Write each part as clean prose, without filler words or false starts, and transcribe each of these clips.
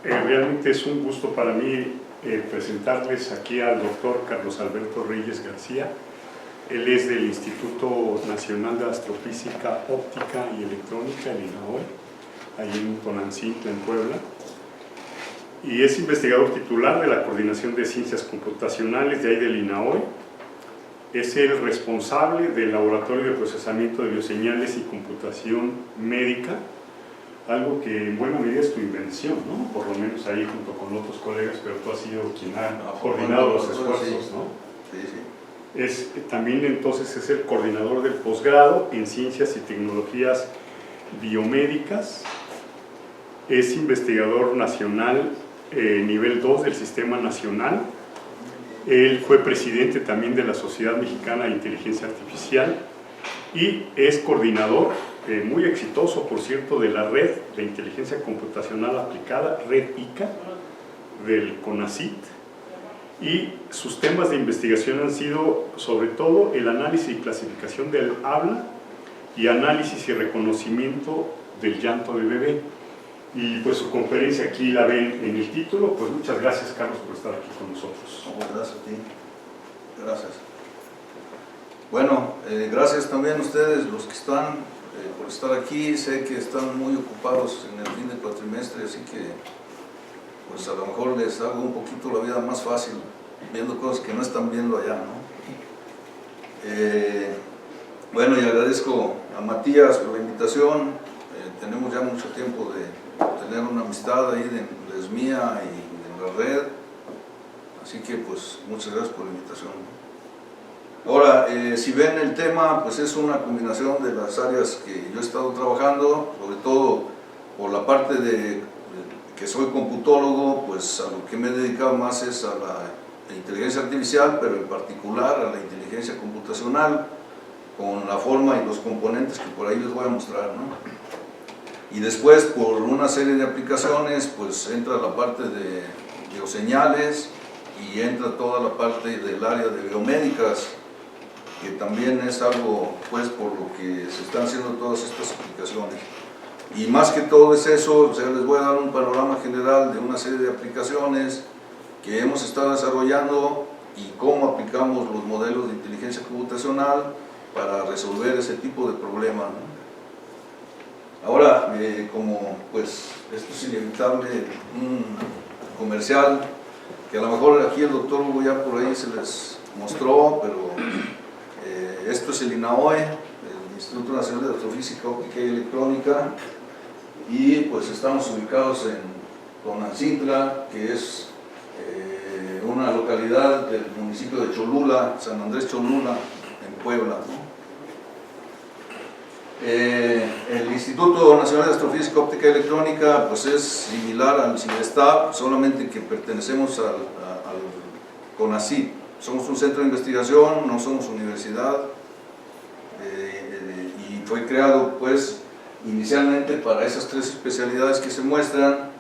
Realmente es un gusto para mí presentarles aquí al doctor Carlos Alberto Reyes García. Él es del Instituto Nacional de Astrofísica Óptica y Electrónica, el INAOE, ahí en Tonancingo, en Puebla. Y es investigador titular de la Coordinación de Ciencias Computacionales de ahí del INAOE. Es el responsable del Laboratorio de Procesamiento de Bioseñales y Computación Médica, algo que en buena medida es tu invención, ¿no? Por lo menos ahí junto con otros colegas, pero tú has sido quien ha coordinado los esfuerzos, ¿no? Sí. También entonces es el coordinador del posgrado en Ciencias y Tecnologías Biomédicas. Es investigador nacional nivel 2 del Sistema Nacional. Él fue presidente también de la Sociedad Mexicana de Inteligencia Artificial y es coordinador muy exitoso, por cierto, de la Red de Inteligencia Computacional Aplicada, Red ICA, del CONACYT, y sus temas de investigación han sido sobre todo el análisis y clasificación del habla y análisis y reconocimiento del llanto de bebé. Y pues su conferencia aquí la ven en el título. Pues muchas gracias, Carlos, por estar aquí con nosotros. Gracias a ti. Gracias. Bueno, gracias también a ustedes, los que están, por estar aquí. Sé que están muy ocupados en el fin del cuatrimestre, así que pues a lo mejor les hago un poquito la vida más fácil viendo cosas que no están viendo allá, ¿no? Bueno, y agradezco a Matías por la invitación. Tenemos ya mucho tiempo de tener una amistad ahí de Lesmía y en la red, así que pues muchas gracias por la invitación. Ahora, si ven el tema, pues es una combinación de las áreas que yo he estado trabajando, sobre todo por la parte de que soy computólogo, pues a lo que me he dedicado más es a la inteligencia artificial, pero en particular a la inteligencia computacional, con la forma y los componentes que por ahí les voy a mostrar, ¿no? Y después, por una serie de aplicaciones, pues entra la parte de bioseñales y entra toda la parte del área de biomédicas, que también es algo, pues, por lo que se están haciendo todas estas aplicaciones. Y más que todo es eso, o sea, les voy a dar un panorama general de una serie de aplicaciones que hemos estado desarrollando y cómo aplicamos los modelos de inteligencia computacional para resolver ese tipo de problemas, ¿no? Ahora, como pues esto es inevitable, un comercial, que a lo mejor aquí el doctor Hugo ya por ahí se les mostró, pero esto es el INAOE, el Instituto Nacional de Astrofísica Óptica y Electrónica, y pues estamos ubicados en Tonancingo, que es una localidad del municipio de Cholula, San Andrés Cholula, en Puebla, ¿no? El Instituto Nacional de Astrofísica Óptica y Electrónica pues es similar al CINESTAB, solamente que pertenecemos al CONACYT. Somos un centro de investigación, no somos universidad, y fue creado pues inicialmente para esas tres especialidades que se muestran.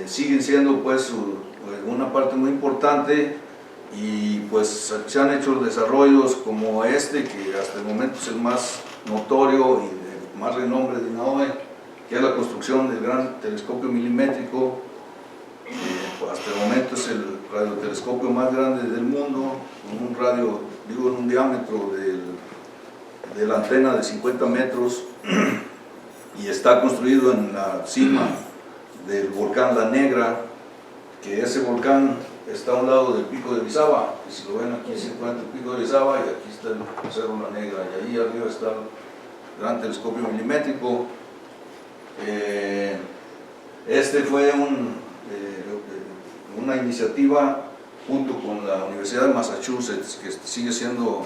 Siguen siendo pues una parte muy importante, y pues se han hecho desarrollos como este, que hasta el momento es el más notorio y de más renombre de INAOE, que es la construcción del gran telescopio milimétrico. Hasta el momento es el radiotelescopio más grande del mundo, con un radio, digo, en un diámetro de la antena de 50 metros, y está construido en la cima del volcán La Negra, que ese volcán está a un lado del Pico de Orizaba, que si lo ven aquí se encuentra el Pico de Orizaba y aquí está el Cerro La Negra, y ahí arriba está el gran telescopio milimétrico. Este fue una iniciativa junto con la Universidad de Massachusetts, que sigue siendo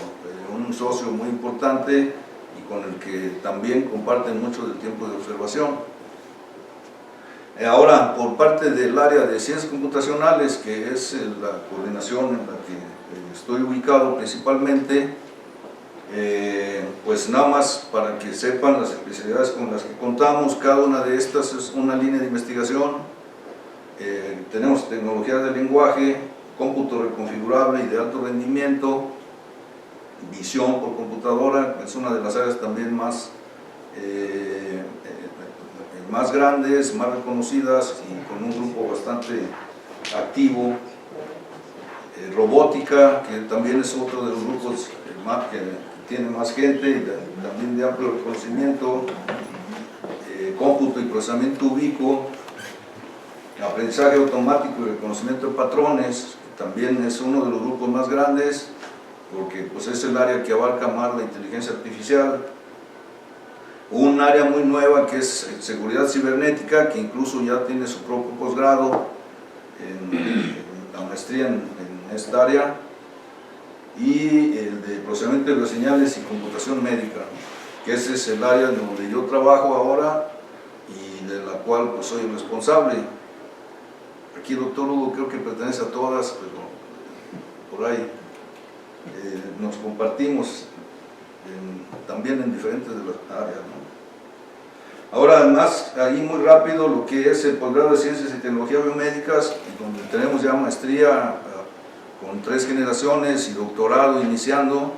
un socio muy importante y con el que también comparten mucho del tiempo de observación. Ahora, por parte del área de ciencias computacionales, que es la coordinación en la que estoy ubicado principalmente, pues nada más para que sepan las especialidades con las que contamos. Cada una de estas es una línea de investigación. Tenemos tecnologías de lenguaje, cómputo reconfigurable y de alto rendimiento, visión por computadora, es una de las áreas también más más grandes, más reconocidas y con un grupo bastante activo. Robótica, que también es otro de los grupos que tiene más gente y también de amplio reconocimiento. Cómputo y procesamiento ubicuo, aprendizaje automático y reconocimiento de patrones, que también es uno de los grupos más grandes, porque pues, es el área que abarca más la inteligencia artificial. Un área muy nueva que es seguridad cibernética, que incluso ya tiene su propio posgrado en la maestría en esta área, y el de procesamiento de bioseñales y computación médica, que ese es el área donde yo trabajo ahora y de la cual pues, soy el responsable. Aquí el doctor Hugo creo que pertenece a todas, pero por ahí nos compartimos también en diferentes de las áreas, ¿no? Ahora, además, ahí muy rápido lo que es el posgrado de Ciencias y Tecnologías Biomédicas, donde tenemos ya maestría con 3 generaciones y doctorado iniciando.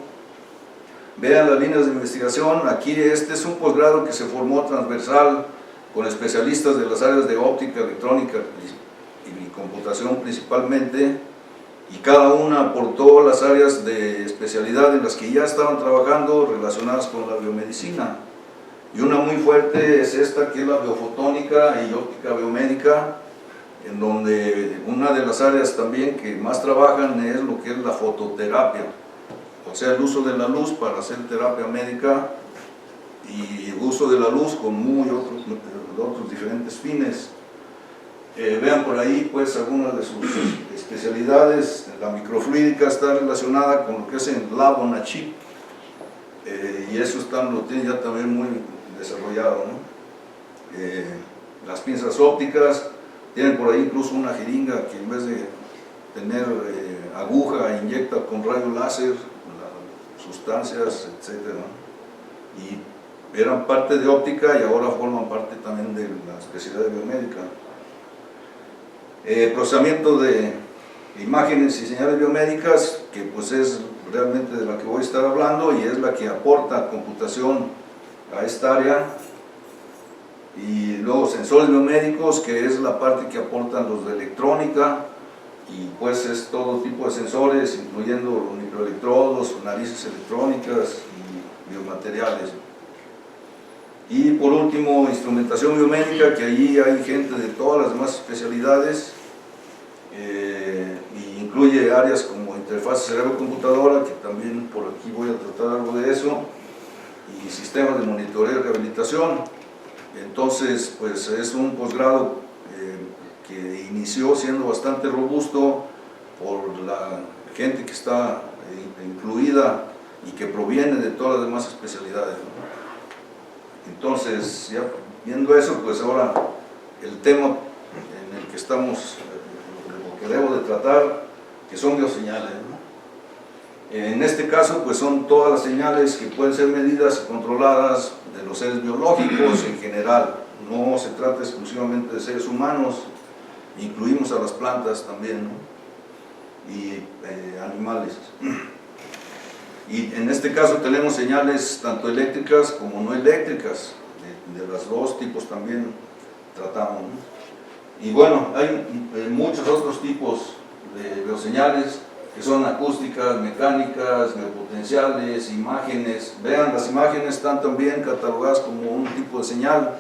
Vean las líneas de investigación. Aquí este es un posgrado que se formó transversal con especialistas de las áreas de óptica, electrónica y computación principalmente, y cada una aportó las áreas de especialidad en las que ya estaban trabajando relacionadas con la biomedicina. Y una muy fuerte es esta, que es la biofotónica y óptica biomédica, en donde una de las áreas también que más trabajan es lo que es la fototerapia, o sea, el uso de la luz para hacer terapia médica y uso de la luz con otros diferentes fines. Vean por ahí pues algunas de sus especialidades. La microfluídica está relacionada con lo que es el lab on a chip, y eso lo tiene ya también muy desarrollado, ¿no? Las pinzas ópticas tienen por ahí incluso una jeringa que en vez de tener aguja inyecta con rayo láser sustancias, etc., ¿no? Y eran parte de óptica y ahora forman parte también de la especialidad biomédica. Procesamiento de imágenes y señales biomédicas, que pues es realmente de la que voy a estar hablando y es la que aporta computación a esta área. Y luego sensores biomédicos, que es la parte que aportan los de electrónica, y pues es todo tipo de sensores, incluyendo los microelectrodos, narices electrónicas y biomateriales. Y por último, instrumentación biomédica, que allí hay gente de todas las demás especialidades, y incluye áreas como interfaz cerebro-computadora, que también por aquí voy a tratar algo de eso, y sistemas de monitoreo y rehabilitación. Entonces, pues es un posgrado que inició siendo bastante robusto por la gente que está incluida y que proviene de todas las demás especialidades, ¿no? Entonces, ya viendo eso, pues ahora el tema en el que estamos, lo que debo de tratar, que son bioseñales, ¿no? En este caso, pues son todas las señales que pueden ser medidas y controladas de los seres biológicos en general. No se trata exclusivamente de seres humanos, incluimos a las plantas también, ¿no? Y animales. Y en este caso tenemos señales tanto eléctricas como no eléctricas, de los dos tipos también tratamos, ¿no? Y bueno, hay muchos otros tipos de bioseñales que son acústicas, mecánicas, biopotenciales, imágenes. Vean, las imágenes están también catalogadas como un tipo de señal,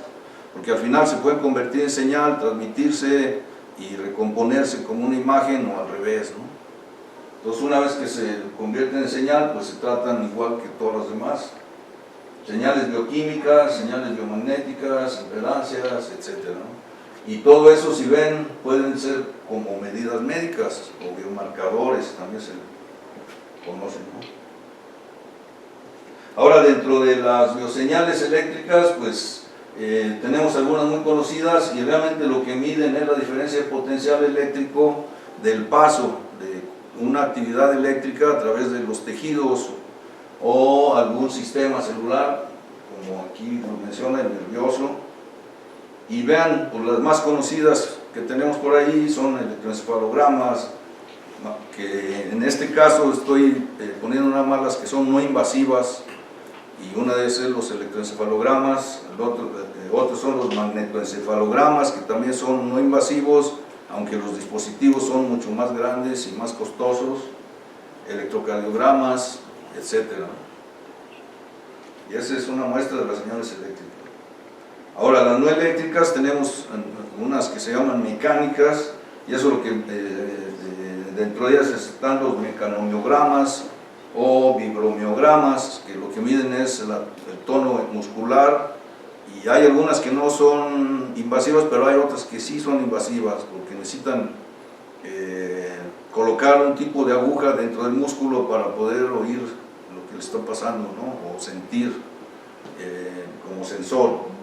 porque al final se pueden convertir en señal, transmitirse y recomponerse como una imagen o al revés, ¿no? Entonces, una vez que se convierten en señal, pues se tratan igual que todas las demás. Señales bioquímicas, señales biomagnéticas, impedancias, etc., ¿no? Y todo eso, si ven, pueden ser como medidas médicas o biomarcadores, también se conocen, ¿no? Ahora, dentro de las bioseñales eléctricas, pues tenemos algunas muy conocidas, y realmente lo que miden es la diferencia de potencial eléctrico del paso de una actividad eléctrica a través de los tejidos o algún sistema celular, como aquí lo menciona el nervioso. Y vean, pues las más conocidas que tenemos por ahí son electroencefalogramas, que en este caso estoy poniendo nada más las que son no invasivas, y una de esas los electroencefalogramas, otros son los magnetoencefalogramas, que también son no invasivos, aunque los dispositivos son mucho más grandes y más costosos, electrocardiogramas, etc. Y esa es una muestra de las señales eléctricas. Ahora, las no eléctricas tenemos unas que se llaman mecánicas, y eso es lo que dentro de ellas están los mecanomiogramas o vibromiogramas, que lo que miden es el tono muscular, y hay algunas que no son invasivas, pero hay otras que sí son invasivas, porque necesitan colocar un tipo de aguja dentro del músculo para poder oír lo que le está pasando, ¿no? O sentir como sensor.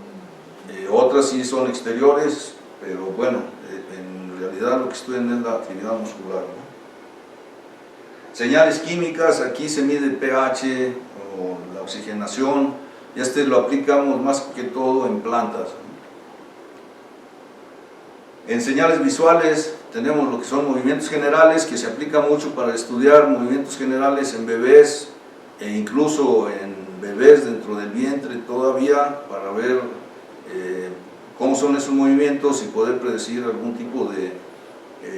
Otras sí son exteriores, pero bueno, en realidad lo que estudian es la actividad muscular, ¿no? Señales químicas, aquí se mide el pH o la oxigenación, y lo aplicamos más que todo en plantas, ¿no? En señales visuales tenemos lo que son movimientos generales, que se aplica mucho para estudiar movimientos generales en bebés, e incluso en bebés dentro del vientre todavía, para ver cómo son esos movimientos y poder predecir algún tipo de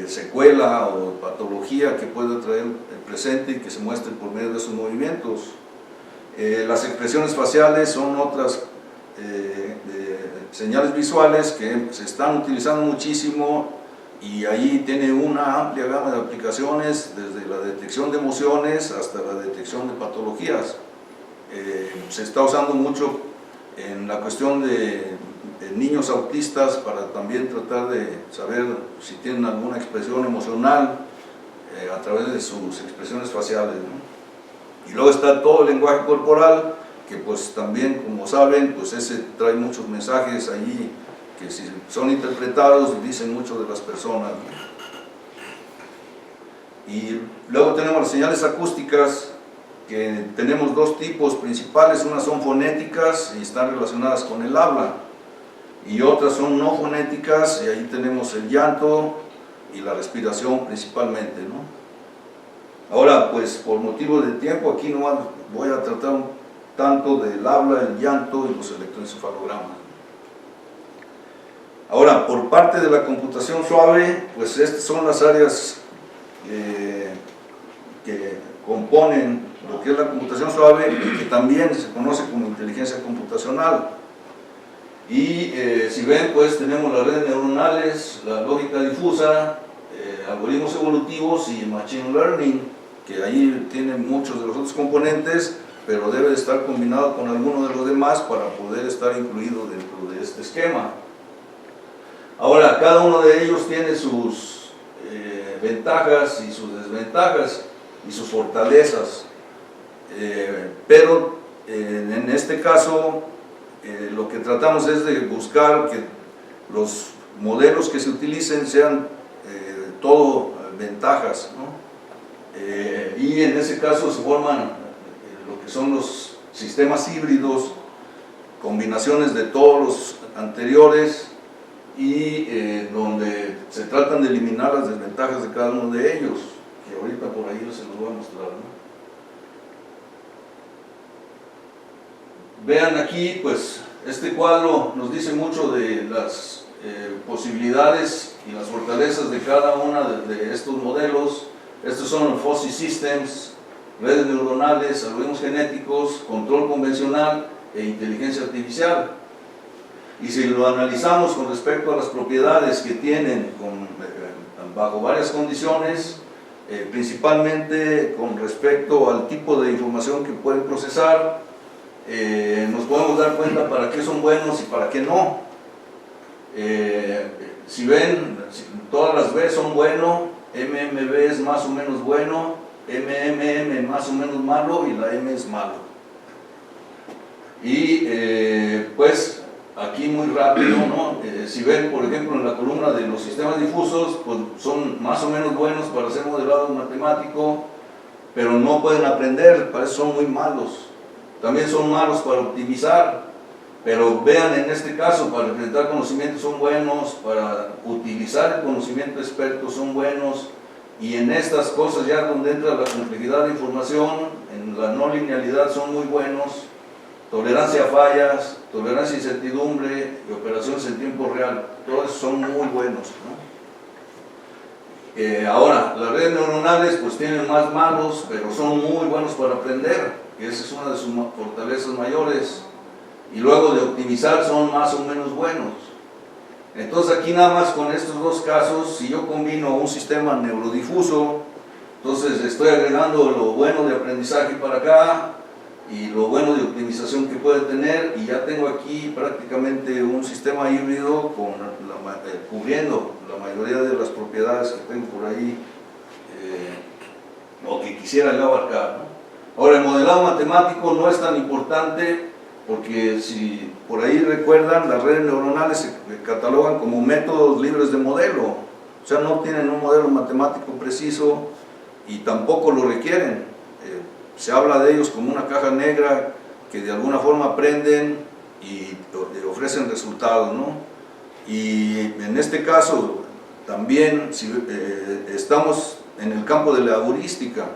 secuela o patología que pueda traer el presente y que se muestre por medio de esos movimientos. Las expresiones faciales son otras señales visuales que se están utilizando muchísimo, y ahí tiene una amplia gama de aplicaciones, desde la detección de emociones hasta la detección de patologías. Se está usando mucho en la cuestión de niños autistas, para también tratar de saber si tienen alguna expresión emocional a través de sus expresiones faciales, ¿no? Y luego está todo el lenguaje corporal, que pues también, como saben, pues ese trae muchos mensajes allí que si son interpretados dicen mucho de las personas, ¿no? Y luego tenemos las señales acústicas, que tenemos dos tipos principales. Unas son fonéticas y están relacionadas con el habla, y otras son no fonéticas, y ahí tenemos el llanto y la respiración principalmente, ¿no? Ahora, pues por motivo de tiempo, aquí no voy a tratar tanto del habla, el llanto y los electroencefalogramas. Ahora, por parte de la computación suave, pues estas son las áreas que componen lo que es la computación suave, que también se conoce como inteligencia computacional. Y si ven, pues tenemos las redes neuronales, la lógica difusa, algoritmos evolutivos y machine learning, que ahí tienen muchos de los otros componentes, pero debe de estar combinado con alguno de los demás para poder estar incluido dentro de este esquema. Ahora, cada uno de ellos tiene sus ventajas y sus desventajas y sus fortalezas, pero en este caso lo que tratamos es de buscar que los modelos que se utilicen sean todo ventajas, ¿no? Y en ese caso se forman lo que son los sistemas híbridos, combinaciones de todos los anteriores, y donde se tratan de eliminar las desventajas de cada uno de ellos, que ahorita por ahí se los voy a mostrar, ¿no? Vean aquí, pues este cuadro nos dice mucho de las posibilidades y las fortalezas de cada una de estos modelos. Estos son fuzzy systems, redes neuronales, algoritmos genéticos, control convencional e inteligencia artificial. Y si lo analizamos con respecto a las propiedades que tienen bajo varias condiciones, principalmente con respecto al tipo de información que pueden procesar, nos podemos dar cuenta para qué son buenos y para qué no. Si ven, todas las B son bueno, MMB es más o menos bueno, MMM más o menos malo, y la M es malo. Y pues aquí muy rápido, ¿no? Si ven, por ejemplo, en la columna de los sistemas difusos, pues son más o menos buenos para ser modelado matemático, pero no pueden aprender, para eso son muy malos. También son malos para optimizar, pero vean, en este caso, para representar conocimientos son buenos, para utilizar el conocimiento experto son buenos, y en estas cosas ya donde entra la complejidad de información, en la no linealidad son muy buenos, tolerancia a fallas, tolerancia a incertidumbre y operaciones en tiempo real. Todos son muy buenos, ¿no? Ahora, las redes neuronales pues tienen más malos, pero son muy buenos para aprender, que esa es una de sus fortalezas mayores. Y luego de optimizar son más o menos buenos. Entonces aquí nada más con estos dos casos, si yo combino un sistema neurodifuso, entonces estoy agregando lo bueno de aprendizaje para acá y lo bueno de optimización que puede tener, y ya tengo aquí prácticamente un sistema híbrido cubriendo la mayoría de las propiedades que tengo por ahí, o que quisiera yo abarcar, ¿no? Ahora, el modelado matemático no es tan importante, porque si por ahí recuerdan, las redes neuronales se catalogan como métodos libres de modelo, o sea, no tienen un modelo matemático preciso y tampoco lo requieren. Se habla de ellos como una caja negra que de alguna forma aprenden y ofrecen resultados, ¿no? Y en este caso también, si estamos en el campo de la heurística,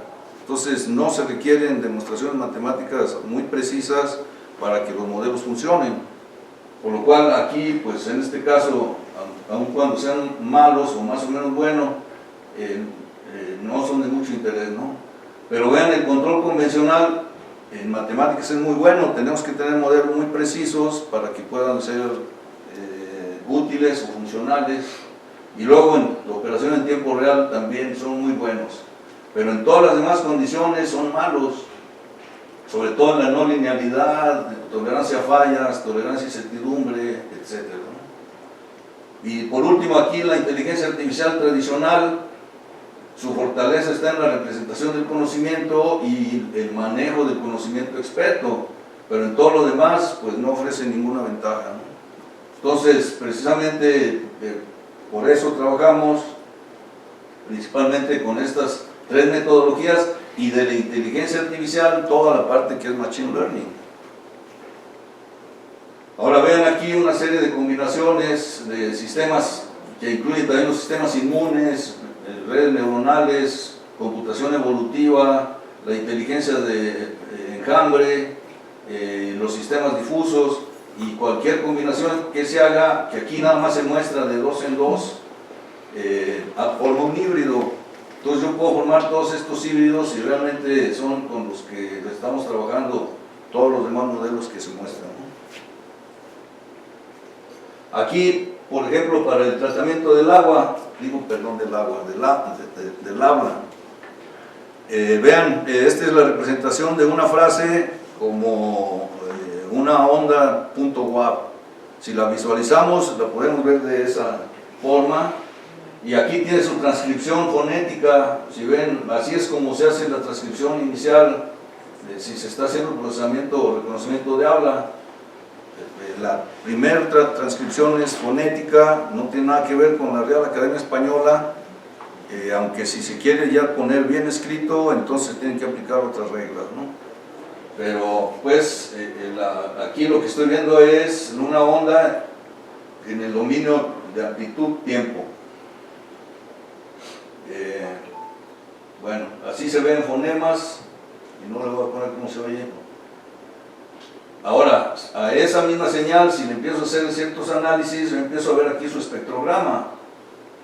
entonces no se requieren demostraciones matemáticas muy precisas para que los modelos funcionen, por lo cual aquí, pues en este caso, aun cuando sean malos o más o menos buenos, no son de mucho interés, ¿no? Pero vean, el control convencional en matemáticas es muy bueno, tenemos que tener modelos muy precisos para que puedan ser útiles o funcionales, y luego en la operación en tiempo real también son muy buenos, pero en todas las demás condiciones son malos, sobre todo en la no linealidad, tolerancia a fallas, tolerancia a incertidumbre, etc., ¿no? Y por último, aquí la inteligencia artificial tradicional, su fortaleza está en la representación del conocimiento y el manejo del conocimiento experto, pero en todo lo demás pues no ofrece ninguna ventaja, ¿no? Entonces, precisamente por eso trabajamos principalmente con estas tres metodologías, y de la inteligencia artificial toda la parte que es Machine Learning. Ahora vean aquí una serie de combinaciones de sistemas que incluyen también los sistemas inmunes, redes neuronales, computación evolutiva, la inteligencia de enjambre, los sistemas difusos, y cualquier combinación que se haga, que aquí nada más se muestra de 2 en 2, forma un híbrido. Entonces yo puedo formar todos estos híbridos y realmente son con los que estamos trabajando todos los demás modelos que se muestran, ¿no? Aquí, por ejemplo, para el tratamiento del agua, del habla, vean, esta es la representación de una frase como una onda .wav. Si la visualizamos, la podemos ver de esa forma. Y aquí tiene su transcripción fonética. Si ven, así es como se hace la transcripción inicial, si se está haciendo el procesamiento o reconocimiento de habla. La primera transcripción es fonética, no tiene nada que ver con la Real Academia Española, aunque si se quiere ya poner bien escrito, entonces tienen que aplicar otras reglas, ¿no? Pero pues aquí lo que estoy viendo es una onda en el dominio de amplitud-tiempo. Bueno, así se ven fonemas, y no le voy a poner cómo se oye. Ahora, a esa misma señal, si le empiezo a hacer ciertos análisis, yo empiezo a ver aquí su espectrograma.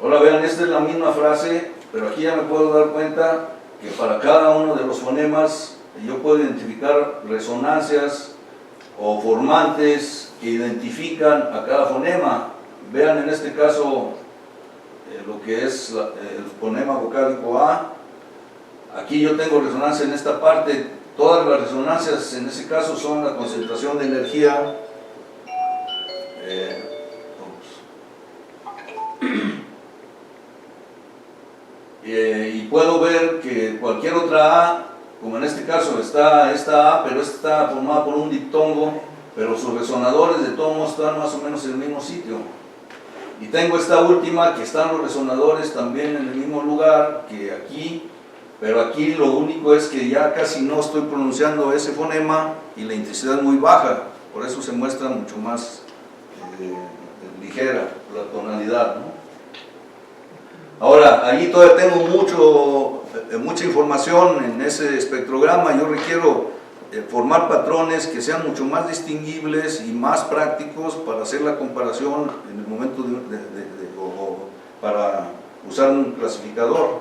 Ahora vean, esta es la misma frase, pero aquí ya me puedo dar cuenta que para cada uno de los fonemas yo puedo identificar resonancias o formantes que identifican a cada fonema. Vean en este caso lo que es el fonema vocálico A. Aquí yo tengo resonancia en esta parte. Todas las resonancias en ese caso son la concentración de energía. Y puedo ver que cualquier otra A, como en este caso está esta A, pero esta está formada por un diptongo, pero sus resonadores de todos modos están más o menos en el mismo sitio. Y tengo esta última, que están los resonadores también en el mismo lugar que aquí, pero aquí lo único es que ya casi no estoy pronunciando ese fonema y la intensidad es muy baja, por eso se muestra mucho más ligera la tonalidad, ¿no? Ahora, allí todavía tengo mucha información en ese espectrograma. Yo requiero formar patrones que sean mucho más distinguibles y más prácticos para hacer la comparación en el momento o para usar un clasificador.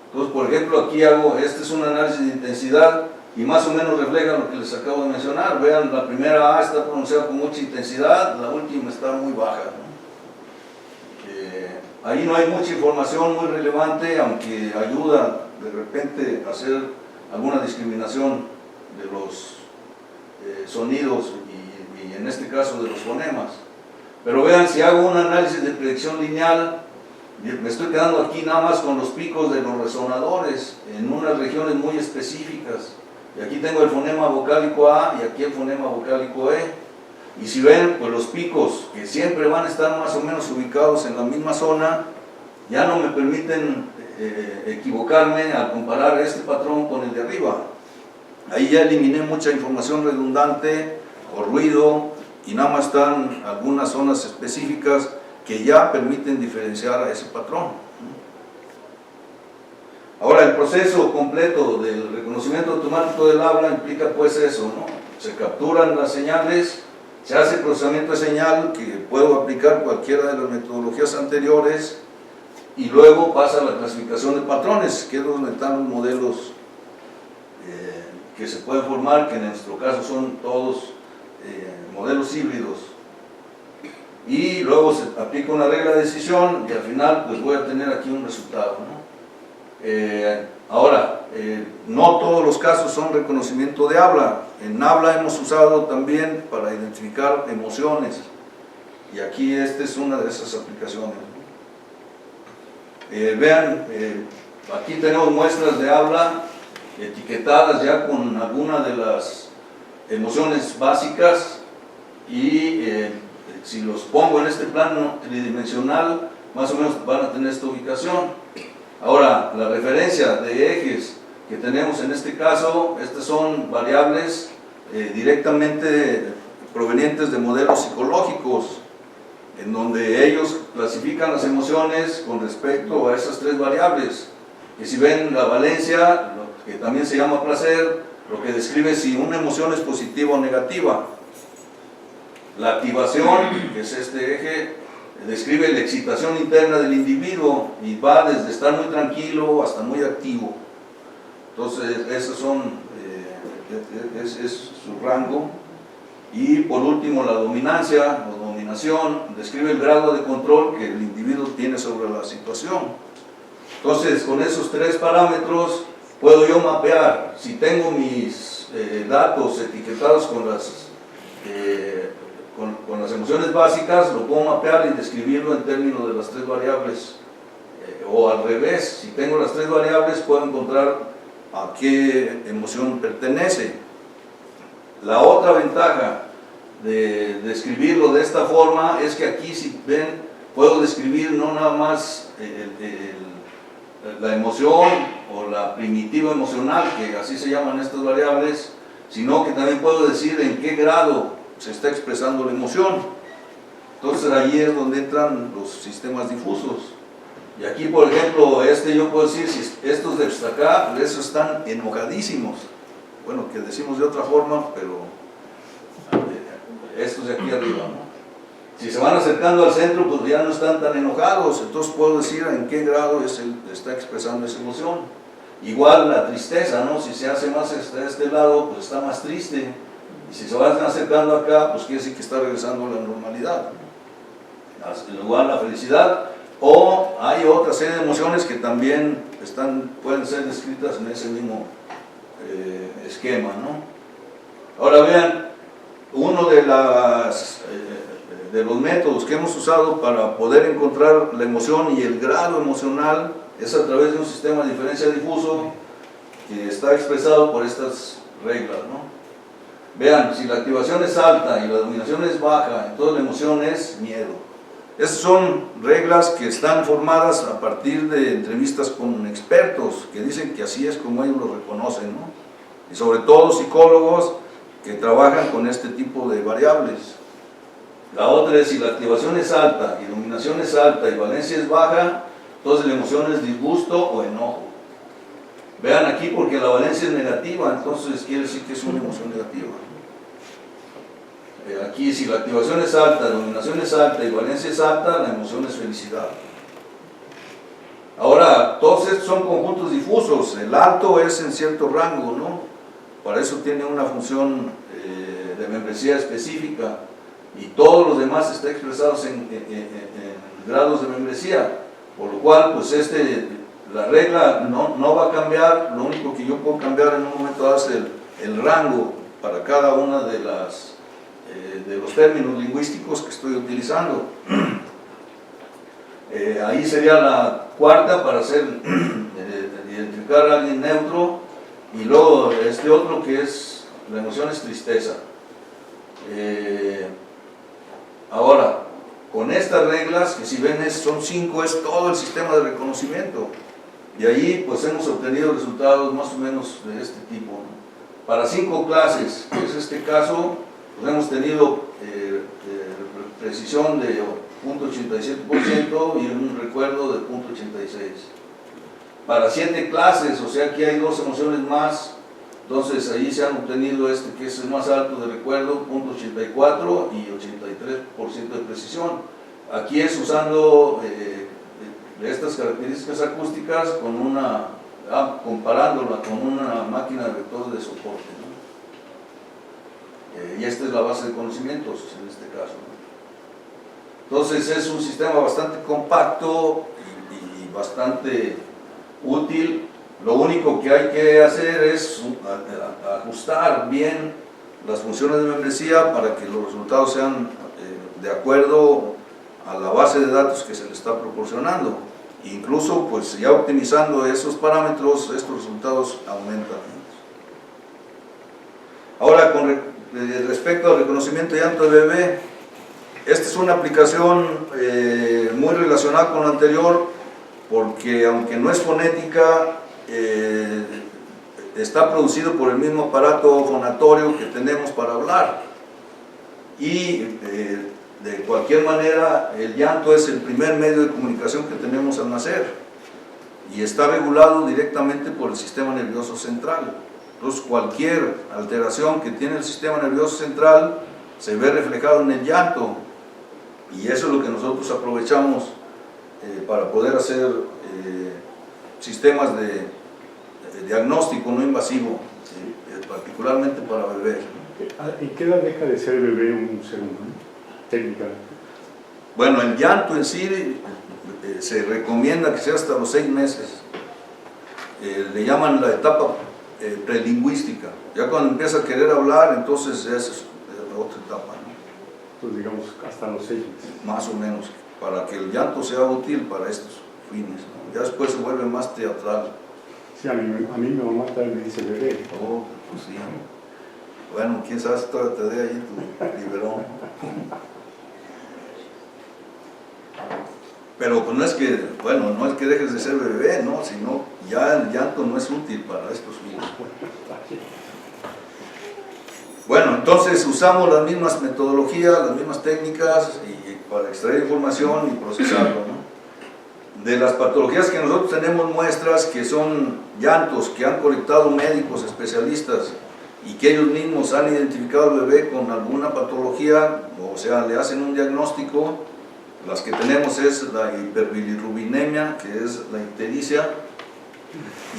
Entonces, por ejemplo, aquí este es un análisis de intensidad y más o menos refleja lo que les acabo de mencionar. Vean, la primera A está pronunciada con mucha intensidad, la última está muy baja, ¿no? Ahí no hay mucha información muy relevante, aunque ayuda de repente a hacer alguna discriminación de los sonidos y en este caso de los fonemas. Pero vean, si hago un análisis de predicción lineal, me estoy quedando aquí nada más con los picos de los resonadores en unas regiones muy específicas. Y aquí tengo el fonema vocálico A y aquí el fonema vocálico E. Y si ven, pues los picos que siempre van a estar más o menos ubicados en la misma zona, ya no me permiten equivocarme al comparar este patrón con el de arriba. Ahí ya eliminé mucha información redundante o ruido y nada más están algunas zonas específicas que ya permiten diferenciar a ese patrón. Ahora, el proceso completo del reconocimiento automático del habla implica pues eso, ¿no? Se capturan las señales, se hace el procesamiento de señal, que puedo aplicar cualquiera de las metodologías anteriores, y luego pasa a la clasificación de patrones, que es donde están los modelos que se pueden formar, que en nuestro caso son todos modelos híbridos. Y luego se aplica una regla de decisión y al final pues voy a tener aquí un resultado, ¿no? Ahora, no todos los casos son reconocimiento de habla. En habla hemos usado también para identificar emociones y aquí esta es una de esas aplicaciones. Vean, aquí tenemos muestras de habla etiquetadas ya con alguna de las emociones básicas y si los pongo en este plano tridimensional más o menos van a tener esta ubicación. Ahora, la referencia de ejes que tenemos en este caso, estas son variables directamente provenientes de modelos psicológicos, en donde ellos clasifican las emociones con respecto a esas tres variables. Que si ven la valencia, que también se llama placer, lo que describe si una emoción es positiva o negativa. La activación, que es este eje, describe la excitación interna del individuo y va desde estar muy tranquilo hasta muy activo. Entonces, esos son, es su rango. Y por último, la dominancia o dominación describe el grado de control que el individuo tiene sobre la situación. Entonces, con esos tres parámetros puedo yo mapear. Si tengo mis datos etiquetados con las emociones básicas, lo puedo mapear y describirlo en términos de las tres variables. O al revés, si tengo las tres variables, puedo encontrar a qué emoción pertenece. La otra ventaja de describirlo de esta forma es que aquí, si ven, puedo describir no nada más la emoción o la primitiva emocional, que así se llaman estas variables, sino que también puedo decir en qué grado se está expresando la emoción. Entonces ahí es donde entran los sistemas difusos. Y aquí, por ejemplo, yo puedo decir, si estos de acá, esos están enojadísimos. Bueno, que decimos de otra forma, pero estos de aquí arriba, ¿no? Si se van acercando al centro, pues ya no están tan enojados, entonces puedo decir en qué grado está expresando esa emoción. Igual la tristeza, ¿no? Si se hace más hasta este lado, pues está más triste. Y si se van acercando acá, pues quiere decir que está regresando a la normalidad. Igual la felicidad. O hay otra serie de emociones que también pueden ser descritas en ese mismo esquema, ¿no? Ahora vean, uno de los métodos que hemos usado para poder encontrar la emoción y el grado emocional es a través de un sistema de diferencia difuso que está expresado por estas reglas, ¿no? Vean, si la activación es alta y la dominación es baja, entonces la emoción es miedo. Estas son reglas que están formadas a partir de entrevistas con expertos que dicen que así es como ellos lo reconocen, ¿no? Y sobre todo psicólogos que trabajan con este tipo de variables. La otra es si la activación es alta y dominación es alta y valencia es baja, entonces la emoción es disgusto o enojo. Vean aquí, porque la valencia es negativa, entonces quiere decir que es una emoción negativa. Aquí, si la activación es alta, la dominación es alta y valencia es alta, la emoción es felicidad. Ahora, todos estos son conjuntos difusos. El alto es en cierto rango, ¿no? Para eso tiene una función de membresía específica, y todos los demás están expresados en grados de membresía, por lo cual, pues la regla no va a cambiar. Lo único que yo puedo cambiar en un momento dado es el rango para cada una de los términos lingüísticos que estoy utilizando. Ahí sería la cuarta para identificar a alguien neutro, y luego este otro que es la emoción es tristeza. Ahora, con estas reglas, que si ven son 5, es todo el sistema de reconocimiento, y ahí pues hemos obtenido resultados más o menos de este tipo, ¿no? Para 5 clases, que es este caso, pues hemos tenido precisión de 0.87% y un recuerdo de 0.86%. Para 7 clases, o sea que hay 2 emociones más, entonces ahí se han obtenido que es el más alto de recuerdo, 0.84 y 83% de precisión. Aquí es usando estas características acústicas comparándola con una máquina de vectores de soporte, ¿no? Y esta es la base de conocimientos en este caso, ¿no? Entonces es un sistema bastante compacto y bastante útil. Lo único que hay que hacer es ajustar bien las funciones de membresía para que los resultados sean de acuerdo a la base de datos que se le está proporcionando. Incluso, pues ya optimizando esos parámetros, estos resultados aumentan. Ahora, respecto al reconocimiento de llanto de bebé, esta es una aplicación muy relacionada con la anterior, porque aunque no es fonética, está producido por el mismo aparato fonatorio que tenemos para hablar, y de cualquier manera el llanto es el primer medio de comunicación que tenemos al nacer, y está regulado directamente por el sistema nervioso central. Entonces cualquier alteración que tiene el sistema nervioso central se ve reflejado en el llanto, y eso es lo que nosotros aprovechamos para poder hacer sistemas de diagnóstico no invasivo, particularmente para bebés. ¿En qué edad deja de ser bebé un ser humano, técnicamente? Bueno, el llanto en sí se recomienda que sea hasta los 6 meses. Le llaman la etapa prelingüística. Ya cuando empieza a querer hablar, entonces es otra etapa, ¿no? Entonces, digamos, hasta los 6 meses. Más o menos, para que el llanto sea útil para estos fines, ¿no? Ya después se vuelve más teatral. Sí, a mí mi mamá también me dice bebé. Oh, pues sí. Bueno, quién sabe si todavía te dé ahí tu biberón. Pero pues no es que dejes de ser bebé, ¿no? Sino ya el llanto no es útil para estos fines. Bueno, entonces usamos las mismas metodologías, las mismas técnicas para extraer información y procesarlo, ¿no? De las patologías que nosotros tenemos muestras, que son llantos que han colectado médicos especialistas y que ellos mismos han identificado al bebé con alguna patología, o sea, le hacen un diagnóstico. Las que tenemos es la hiperbilirrubinemia, que es la ictericia,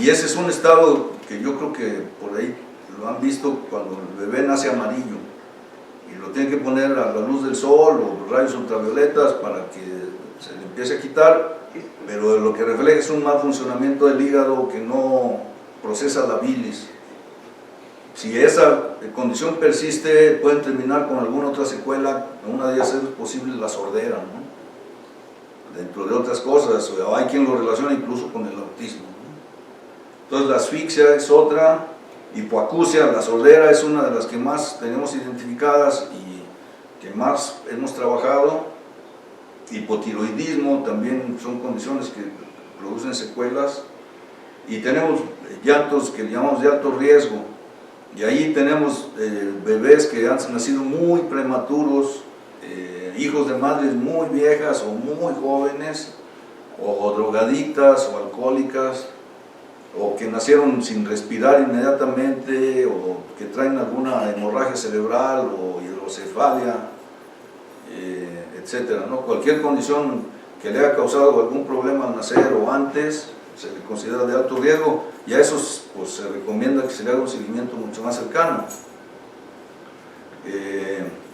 y ese es un estado que yo creo que por ahí lo han visto cuando el bebé nace amarillo y lo tienen que poner a la luz del sol o rayos ultravioletas para que se le empiece a quitar, pero lo que refleja es un mal funcionamiento del hígado que no procesa la bilis. Si esa condición persiste, pueden terminar con alguna otra secuela. Una de ellas es posible la sordera, ¿no? Dentro de otras cosas, o hay quien lo relaciona incluso con el autismo, ¿no? Entonces la asfixia es otra, hipoacusia, la sordera es una de las que más tenemos identificadas y que más hemos trabajado. Hipotiroidismo también son condiciones que producen secuelas, y tenemos llantos que llamamos de alto riesgo, y ahí tenemos bebés que han nacido muy prematuros, hijos de madres muy viejas o muy jóvenes, o drogadictas o alcohólicas, o que nacieron sin respirar inmediatamente, o que traen alguna hemorragia cerebral o hidrocefalia, etcétera, ¿no? Cualquier condición que le haya causado algún problema al nacer o antes se le considera de alto riesgo, y a esos pues, se recomienda que se le haga un seguimiento mucho más cercano.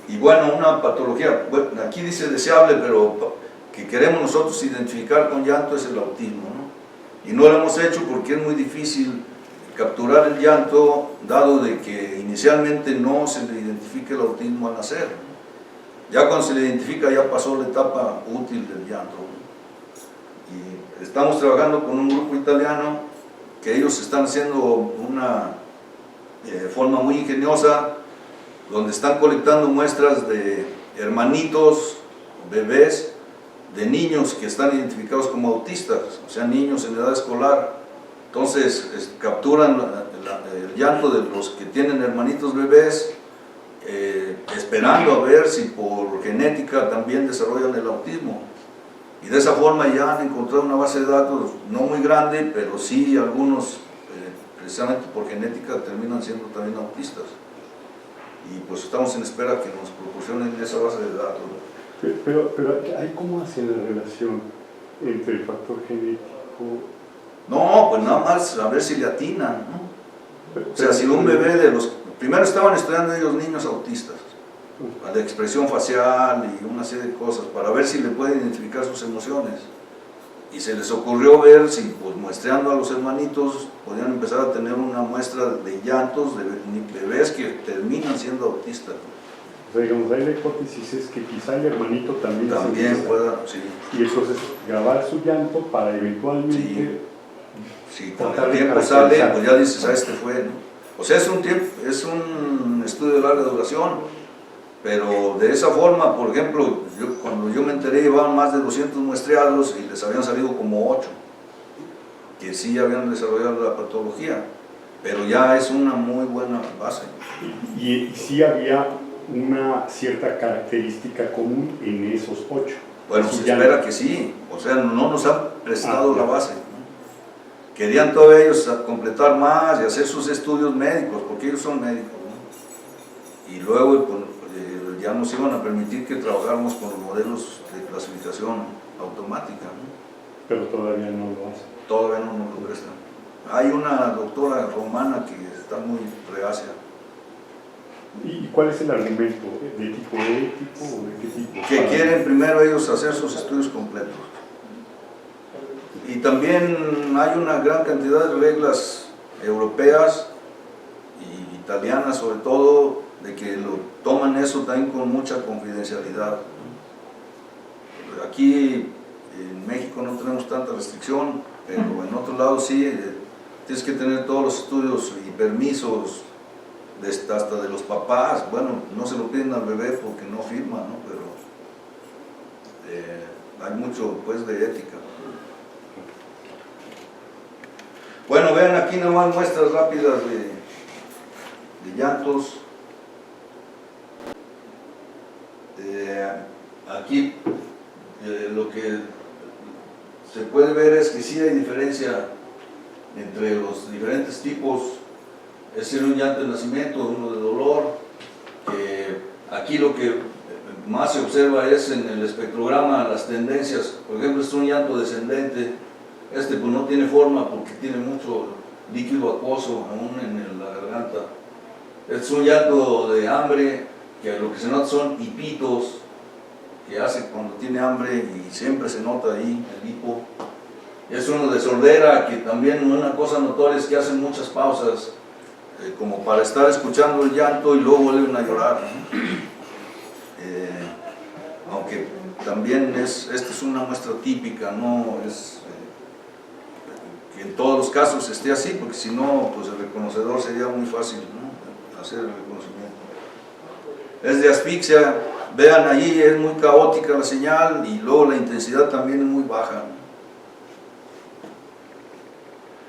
Y bueno, una patología, bueno, aquí dice deseable, pero que queremos nosotros identificar con llanto es el autismo, ¿no? Y no lo hemos hecho porque es muy difícil capturar el llanto, dado de que inicialmente no se le identifica el autismo al nacer. Ya cuando se le identifica ya pasó la etapa útil del llanto. Y estamos trabajando con un grupo italiano que ellos están haciendo una forma muy ingeniosa, donde están colectando muestras de hermanitos, bebés, de niños que están identificados como autistas, o sea, niños en edad escolar. Entonces capturan el llanto de los que tienen hermanitos bebés, esperando a ver si por genética también desarrollan el autismo. Y de esa forma ya han encontrado una base de datos no muy grande, pero sí algunos, precisamente por genética, terminan siendo también autistas. Y pues estamos en espera que nos proporcionen esa base de datos, ¿no? Pero ¿hay cómo hacen la relación entre el factor genético? No, pues nada más a ver si le atinan, ¿no? O sea, si un bebé de los... Primero estaban estudiando ellos niños autistas, de expresión facial y una serie de cosas, para ver si le pueden identificar sus emociones. Y se les ocurrió ver si, pues muestreando a los hermanitos, podían empezar a tener una muestra de llantos de bebés que terminan siendo autistas. O sea, digamos, ahí la hipótesis es que quizá el hermanito también pueda, sí. Y entonces grabar su llanto para eventualmente... Sí, cuando el tiempo sale, pues ya dices, este fue, ¿no? O sea, es un estudio de larga duración, pero de esa forma, por ejemplo, cuando yo me enteré, llevaban más de 200 muestreados y les habían salido como 8, que sí habían desarrollado la patología, pero ya es una muy buena base. Y sí había una cierta característica común en esos 8. Bueno, se espera que sí, o sea, no nos han prestado la base. Querían todos ellos completar más y hacer sus estudios médicos, porque ellos son médicos, ¿no? Y luego pues, ya nos iban a permitir que trabajáramos con los modelos de clasificación automática, ¿no? Pero todavía no lo hacen. Todavía no nos lo prestan. Hay una doctora romana que está muy reacia. ¿Y cuál es el argumento? ¿De tipo ético o de qué tipo? Que quieren primero ellos hacer sus estudios completos. Y también hay una gran cantidad de reglas europeas y italianas sobre todo, de que lo toman eso también con mucha confidencialidad. Aquí en México no tenemos tanta restricción, pero en otros lados sí, tienes que tener todos los estudios y permisos, hasta de los papás. Bueno, no se lo piden al bebé porque no firma, ¿no? Pero hay mucho pues de ética. Bueno, vean aquí nomás muestras rápidas de llantos. Aquí lo que se puede ver es que sí hay diferencia entre los diferentes tipos. Es un llanto de nacimiento, uno de dolor, que aquí lo que más se observa es en el espectrograma las tendencias. Por ejemplo, es un llanto descendente. Pues no tiene forma porque tiene mucho líquido acuoso aún en la garganta. Es un llanto de hambre, que lo que se nota son hipitos que hace cuando tiene hambre y siempre se nota ahí el hipo. Es uno de sordera, que también una cosa notoria es que hacen muchas pausas como para estar escuchando el llanto y luego vuelven a llorar, ¿no? Aunque también esta es una muestra típica, no es que en todos los casos esté así, porque si no, pues el reconocedor sería muy fácil, ¿no? Hacer el reconocimiento. Es de asfixia, vean allí, es muy caótica la señal y luego la intensidad también es muy baja, ¿no?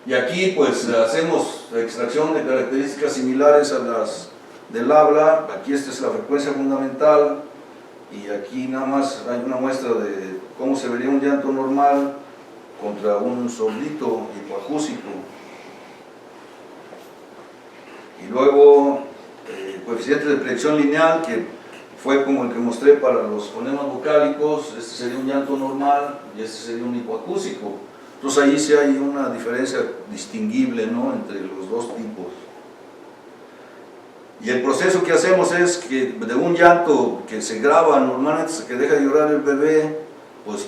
Y aquí pues hacemos extracción de características similares a las del habla. Aquí esta es la frecuencia fundamental y aquí nada más hay una muestra de cómo se vería un llanto normal contra un sordito hipoacúsico. Y luego coeficiente de predicción lineal, que fue como el que mostré para los fonemas vocálicos. Este sería un llanto normal y este sería un hipoacúsico. Entonces ahí sí hay una diferencia distinguible, ¿no?, entre los dos tipos. Y el proceso que hacemos es que de un llanto que se graba normalmente, que deja de llorar el bebé, pues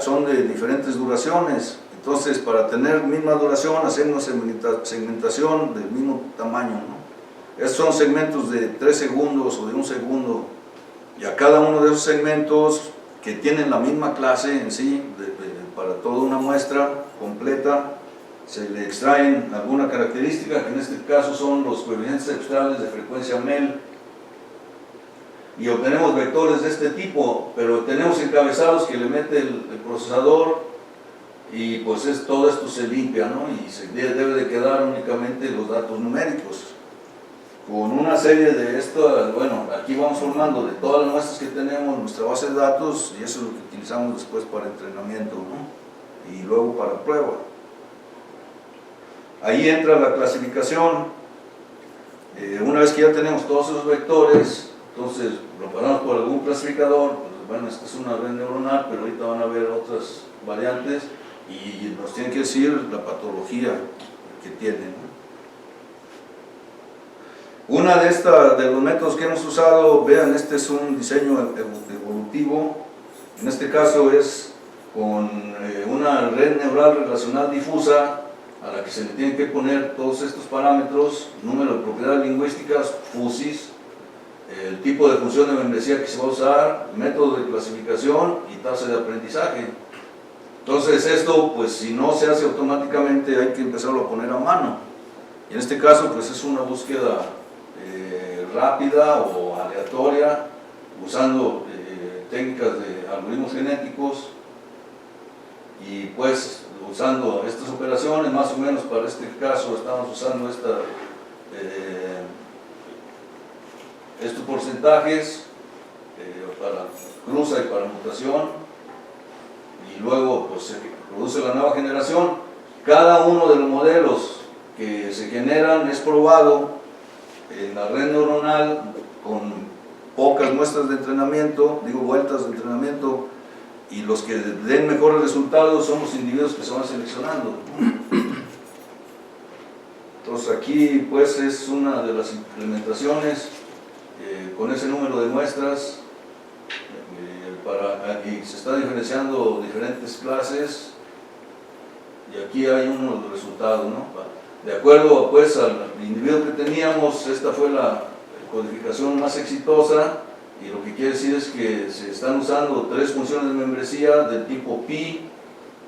son de diferentes duraciones. Entonces, para tener misma duración, hacemos segmentación del mismo tamaño, ¿no? Estos son segmentos de 3 segundos o de 1 segundo, y a cada uno de esos segmentos, que tienen la misma clase en sí, para toda una muestra completa, se le extraen alguna característica, que en este caso son los coeficientes espectrales de frecuencia MEL, y obtenemos vectores de este tipo, pero tenemos encabezados que le mete el procesador, y pues todo esto se limpia, ¿no?, y se debe de quedar únicamente los datos numéricos. Con una serie de estas, bueno, aquí vamos formando de todas las muestras que tenemos nuestra base de datos, y eso es lo que utilizamos después para entrenamiento, ¿no?, y luego para prueba. Ahí entra la clasificación. Una vez que ya tenemos todos esos vectores, entonces lo paramos por algún clasificador. Pues, bueno, esta es una red neuronal, pero ahorita van a ver otras variantes, y nos tienen que decir la patología que tiene, ¿no? Una de los métodos que hemos usado, vean, este es un diseño evolutivo. En este caso es con una red neural relacional difusa, a la que se le tienen que poner todos estos parámetros: número de propiedades lingüísticas, FUSIS, el tipo de función de membresía que se va a usar, método de clasificación y tasa de aprendizaje. Entonces esto, pues si no se hace automáticamente, hay que empezarlo a poner a mano. Y en este caso, pues es una búsqueda rápida o aleatoria, usando técnicas de algoritmos genéticos, y pues usando estas operaciones. Más o menos para este caso estamos usando estos porcentajes para cruza y para mutación, y luego pues se produce la nueva generación. Cada uno de los modelos que se generan es probado en la red neuronal con pocas muestras de entrenamiento, vueltas de entrenamiento, y los que den mejores resultados son los individuos que se van seleccionando. Entonces aquí pues es una de las implementaciones con ese número de muestras, y se está diferenciando diferentes clases, y aquí hay unos resultados, ¿no? De acuerdo pues al individuo que teníamos, esta fue la codificación más exitosa, y lo que quiere decir es que se están usando 3 funciones de membresía del tipo pi.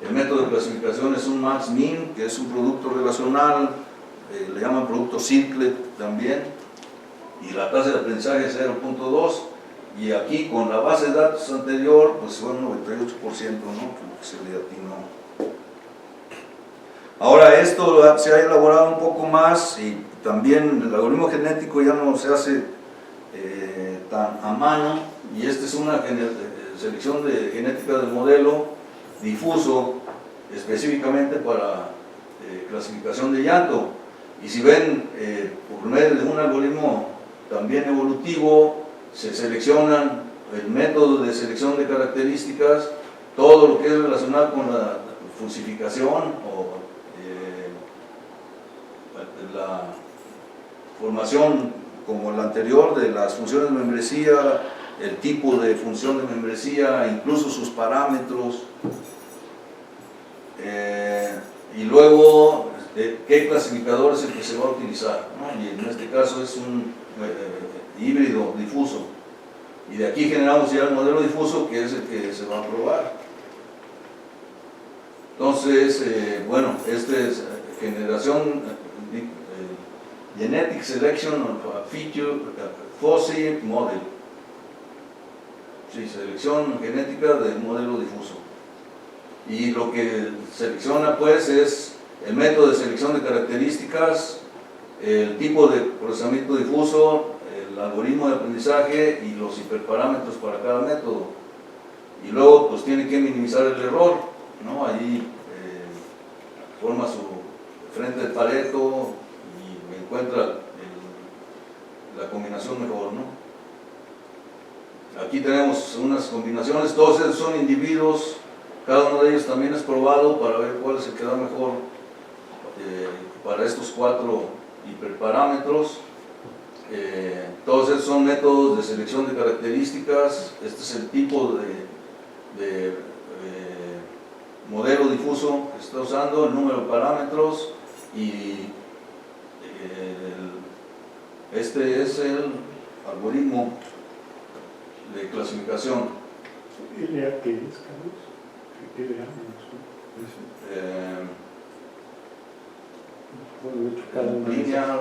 El método de clasificación es un max-min, que es un producto relacional, le llaman producto Circlet también, y la tasa de aprendizaje es 0.2, y aquí con la base de datos anterior pues fue un 98%, ¿no?, que se le atinó. Ahora esto se ha elaborado un poco más, y también el algoritmo genético ya no se hace tan a mano, y esta es una selección de genética del modelo difuso, específicamente para clasificación de llanto. Y si ven, por medio de un algoritmo también evolutivo, se seleccionan el método de selección de características, todo lo que es relacionado con la fusificación o la formación como la anterior de las funciones de membresía, el tipo de función de membresía, incluso sus parámetros, y luego qué clasificador es el que se va a utilizar, ¿no? Y en este caso es un híbrido difuso, y de aquí generamos ya el modelo difuso, que es el que se va a probar. Entonces, bueno, esta es generación Genetic Selection of a Feature FOSI Model. Sí, selección genética del modelo difuso. Y lo que selecciona pues es el método de selección de características, el tipo de procesamiento difuso, el algoritmo de aprendizaje y los hiperparámetros para cada método. Y luego pues tiene que minimizar el error, ¿no? Ahí forma su frente de Pareto y encuentra la combinación mejor, ¿no? Aquí tenemos unas combinaciones, todos esos son individuos, cada uno de ellos también es probado para ver cuál se queda mejor para estos 4 hiperparámetros. Todos esos son métodos de selección de características. Este es el tipo de modelo difuso que se está usando, el número de parámetros, y este es el algoritmo de clasificación. ¿LA qué es, Carlos? LA, bueno, de hecho, cada uno linear, a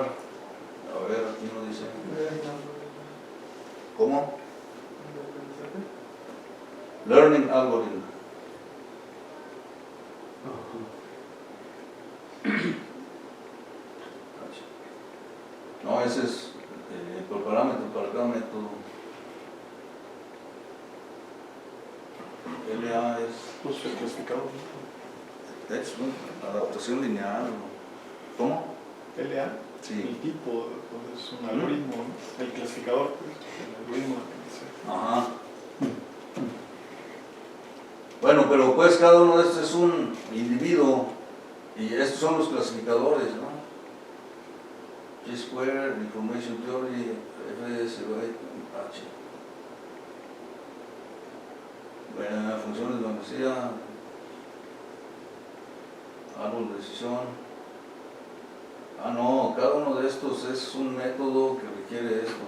ver, aquí no dice. ¿Cómo? Learning algorithm. No, ese es por parámetro para cada método. LA es Pues el clasificador. adaptación lineal. ¿Cómo? LA, Sí. el tipo, pues es un algoritmo, ¿no? El clasificador, pues, el algoritmo de aprendizaje. Ajá. Bueno, pero pues cada uno de estos es un individuo y estos son los clasificadores, ¿no? G-square, Information Theory, FSH. Funciones de membresía, árbol de decisión. Ah, no, cada uno de estos es un método que requiere esto.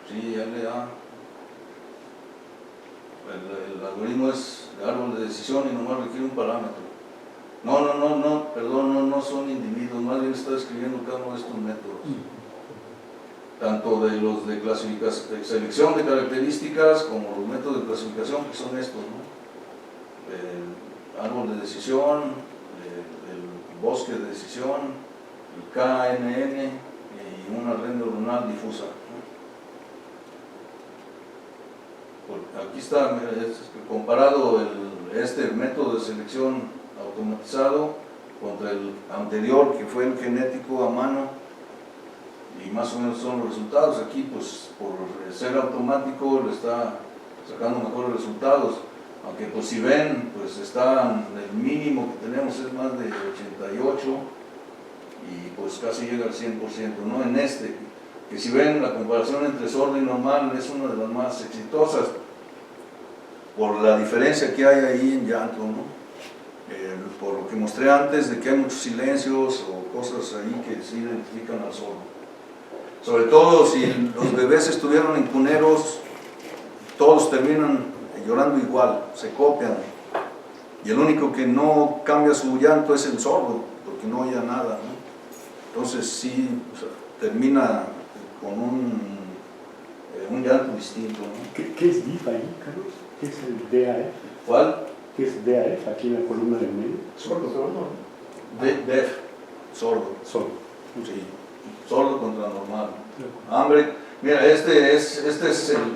Sí, LA. El algoritmo es de árbol de decisión y nomás requiere un parámetro. Perdón, no son individuos, más bien está describiendo cada uno de estos métodos. Tanto de los de clasificación, selección de características, como los métodos de clasificación, que son estos, ¿no? El árbol de decisión, el bosque de decisión, el KNN y una red neuronal difusa. Aquí está comparado este método de selección automatizado contra el anterior, que fue el genético a mano, y más o menos son los resultados. Aquí, pues, por ser automático, le está sacando mejores resultados, aunque pues si ven, pues está el mínimo que tenemos es más de 88 y pues casi llega al 100%, ¿no? En este, que si ven la comparación entre sordo y normal es una de las más exitosas por la diferencia que hay ahí en llanto, ¿no? Por lo que mostré antes de que hay muchos silencios o cosas ahí que sí identifican al sordo. Sobre todo si los bebés estuvieron en cuneros, todos terminan llorando igual, se copian, y el único que no cambia su llanto es el sordo, porque no oye nada, ¿no? Entonces sí, o sea, termina con un llanto distinto, ¿no? ¿Qué es DIF ahí, Carlos? ¿Qué es el DAF? ¿Cuál? ¿Qué es DAF aquí en la columna del medio? Sordo. Deaf, sordo. Sordo. Sí, sordo contra normal. Hambre, mira, este es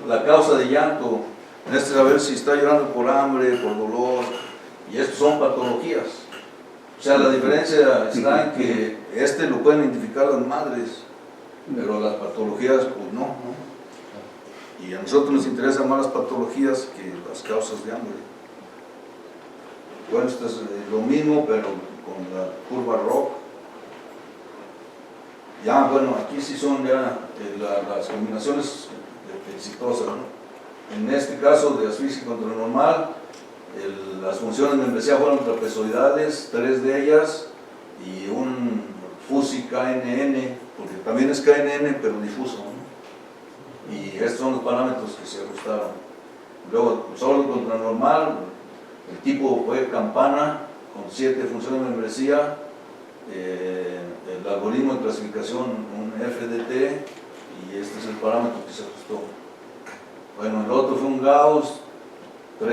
la causa de llanto. En este saber si está llorando por hambre, por dolor, y estos son patologías. O sea, la diferencia está en que este lo pueden identificar las madres, pero las patologías, pues no. Y a nosotros nos interesan más las patologías que las causas de hambre. Bueno, esto es lo mismo, pero con la curva ROC. Ya, bueno, aquí sí son ya las combinaciones exitosas, ¿no? En este caso de asfixia contra normal, las funciones de membresía fueron trapezoidales, 3 de ellas, y un FUSI KNN, porque también es KNN pero difuso, ¿no? Y estos son los parámetros que se ajustaron. Luego, sordo contra normal, el tipo fue campana, con 7 funciones de membresía, el algoritmo de clasificación, un FDT, y este es el parámetro que se ajustó. Bueno, el otro fue un Gauss, con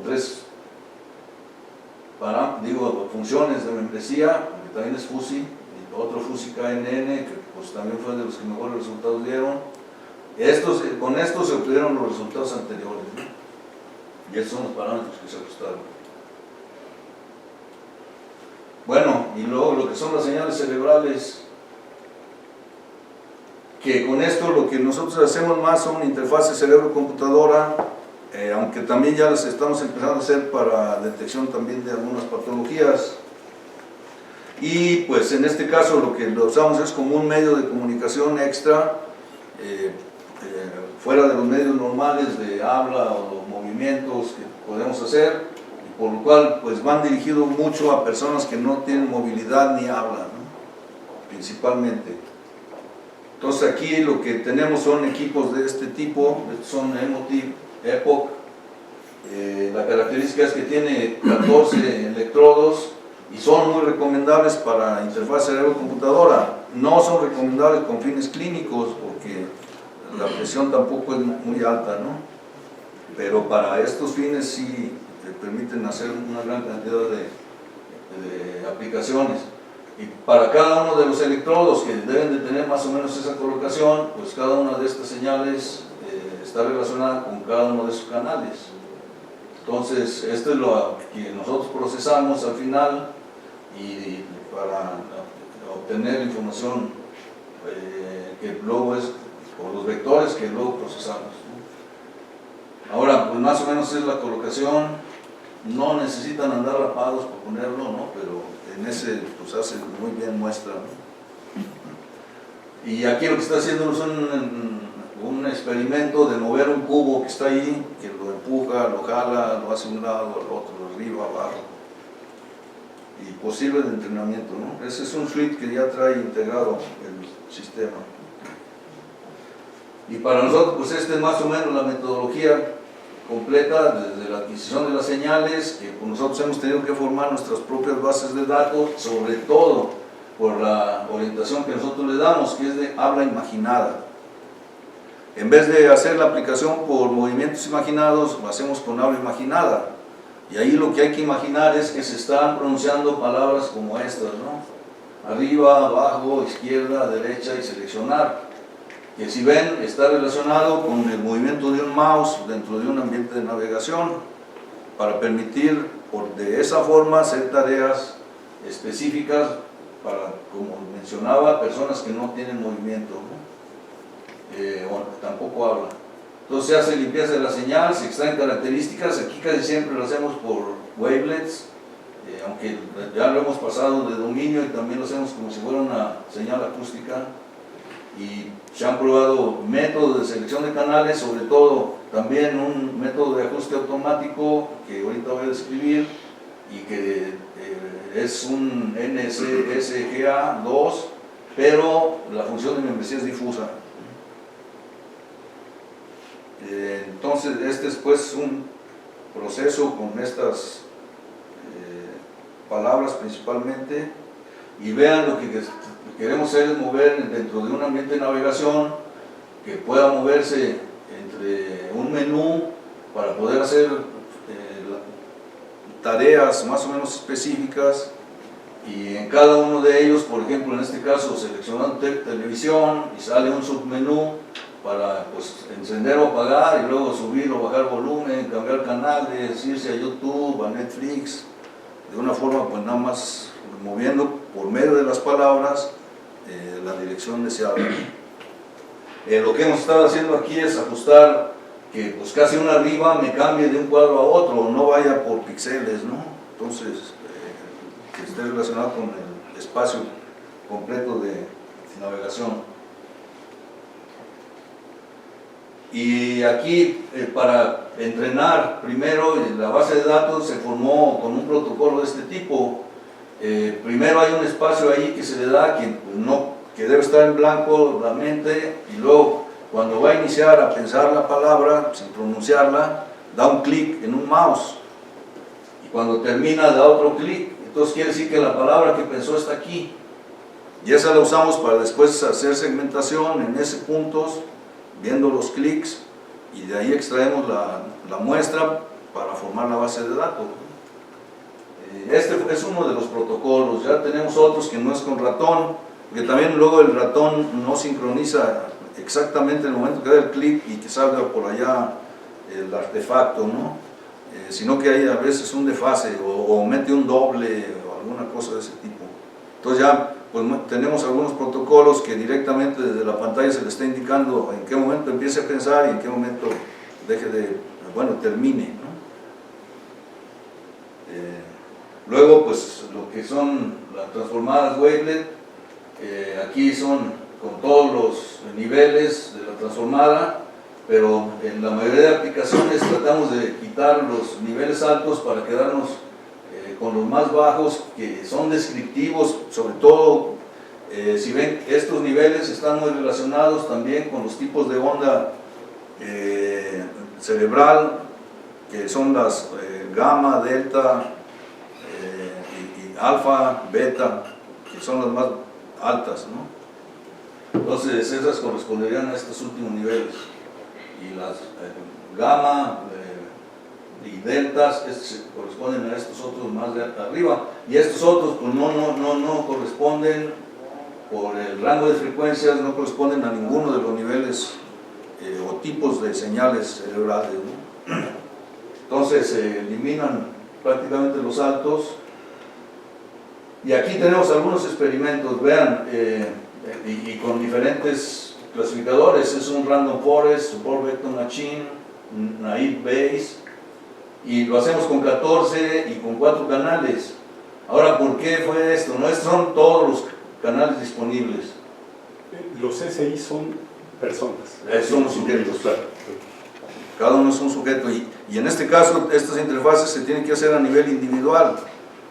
3 funciones de membresía, que también es FUSI, y otro FUSI KNN, que pues también fue de los que mejores resultados dieron. Con estos se obtuvieron los resultados anteriores, ¿no? Y estos son los parámetros que se ajustaron. Bueno, y y luego lo que son las señales cerebrales, que con esto lo que nosotros hacemos más son interfaces cerebro-computadora, aunque también ya las estamos empezando a hacer para detección también de algunas patologías. Y pues en este caso lo que lo usamos es como un medio de comunicación extra, fuera de los medios normales de habla o movimientos que podemos hacer, y por lo cual pues van dirigidos mucho a personas que no tienen movilidad ni habla, ¿no? Principalmente. Entonces aquí lo que tenemos son equipos de este tipo, son Emotiv, Epoch. La característica es que tiene 14 electrodos y son muy recomendables para interfaz cerebro-computadora. No son recomendables con fines clínicos porque la presión tampoco es muy alta, ¿no? Pero para estos fines sí permiten hacer una gran cantidad de aplicaciones. Y para cada uno de los electrodos que deben de tener más o menos esa colocación, pues cada una de estas señales está relacionada con cada uno de sus canales. Entonces, esto es lo que nosotros procesamos al final y para obtener información que luego es por los vectores que luego procesamos, ¿no? Ahora, pues más o menos es la colocación, no necesitan andar rapados por ponerlo, ¿no? Pero en ese pues hace muy bien muestra, ¿no? Y aquí lo que está haciendo es un experimento de mover un cubo que está ahí, que lo empuja, lo jala, lo hace a un lado, al otro, arriba, abajo, y posible de entrenamiento, ¿no? Ese es un suite que ya trae integrado el sistema. Y para nosotros pues esta es más o menos la metodología completa desde la adquisición de las señales, que pues nosotros hemos tenido que formar nuestras propias bases de datos, sobre todo por la orientación que nosotros le damos, que es de habla imaginada. En vez de hacer la aplicación por movimientos imaginados, lo hacemos con habla imaginada. Y ahí lo que hay que imaginar es que se están pronunciando palabras como estas, ¿no? Arriba, abajo, izquierda, derecha y seleccionar. Que si ven, está relacionado con el movimiento de un mouse dentro de un ambiente de navegación para permitir, de esa forma, hacer tareas específicas para, como mencionaba, personas que no tienen movimiento, ¿no? O tampoco hablan. Entonces se hace limpieza de la señal, se extraen características, aquí casi siempre lo hacemos por wavelets, aunque ya lo hemos pasado de dominio y también lo hacemos como si fuera una señal acústica. Y se han probado métodos de selección de canales, sobre todo también un método de ajuste automático que ahorita voy a describir y que es un NSSGA2, pero la función de membresía es difusa. Entonces este es pues un proceso con estas palabras principalmente, y vean lo que queremos hacer es mover dentro de un ambiente de navegación que pueda moverse entre un menú para poder hacer tareas más o menos específicas, y en cada uno de ellos, por ejemplo en este caso seleccionando televisión y sale un submenú para pues encender o apagar y luego subir o bajar volumen, cambiar canales, irse a YouTube, a Netflix, de una forma pues nada más moviendo por medio de las palabras la dirección deseada. Lo que hemos estado haciendo aquí es ajustar que pues casi una arriba me cambie de un cuadro a otro, no vaya por píxeles, ¿no? Entonces que esté relacionado con el espacio completo de navegación. Y aquí para entrenar primero la base de datos se formó con un protocolo de este tipo. Primero hay un espacio ahí que se le da que debe estar en blanco la mente, y luego cuando va a iniciar a pensar la palabra sin pronunciarla da un clic en un mouse, y cuando termina da otro clic. Entonces quiere decir que la palabra que pensó está aquí, y esa la usamos para después hacer segmentación en ese puntos, viendo los clics, y de ahí extraemos la muestra para formar la base de datos. Este es uno de los protocolos. Ya tenemos otros que no es con ratón, porque también luego el ratón no sincroniza exactamente en el momento que da el clic y que salga por allá el artefacto, ¿no? Sino que hay a veces un desfase o mete un doble o alguna cosa de ese tipo. Entonces ya pues, tenemos algunos protocolos que directamente desde la pantalla se le está indicando en qué momento empiece a pensar y en qué momento termine, ¿no? Luego, pues lo que son las transformadas wavelet, aquí son con todos los niveles de la transformada, pero en la mayoría de aplicaciones tratamos de quitar los niveles altos para quedarnos con los más bajos, que son descriptivos, sobre todo si ven, estos niveles están muy relacionados también con los tipos de onda cerebral, que son las gamma, delta y alfa, beta, que son las más altas, ¿no? Entonces esas corresponderían a estos últimos niveles, y las gamma y deltas corresponden a estos otros más de arriba, y estos otros pues no corresponden, por el rango de frecuencias, no corresponden a ninguno de los niveles o tipos de señales cerebrales, ¿no? Entonces se eliminan prácticamente los altos, y aquí tenemos algunos experimentos, vean, y con diferentes clasificadores. Es un Random Forest, Support Vector Machine, Naive Bayes, y lo hacemos con 14 y con 4 canales. Ahora, ¿por qué fue esto? No son todos los canales disponibles. Los SI son personas. Son sujetos. Claro. Cada uno es un sujeto, y en este caso estas interfaces se tienen que hacer a nivel individual,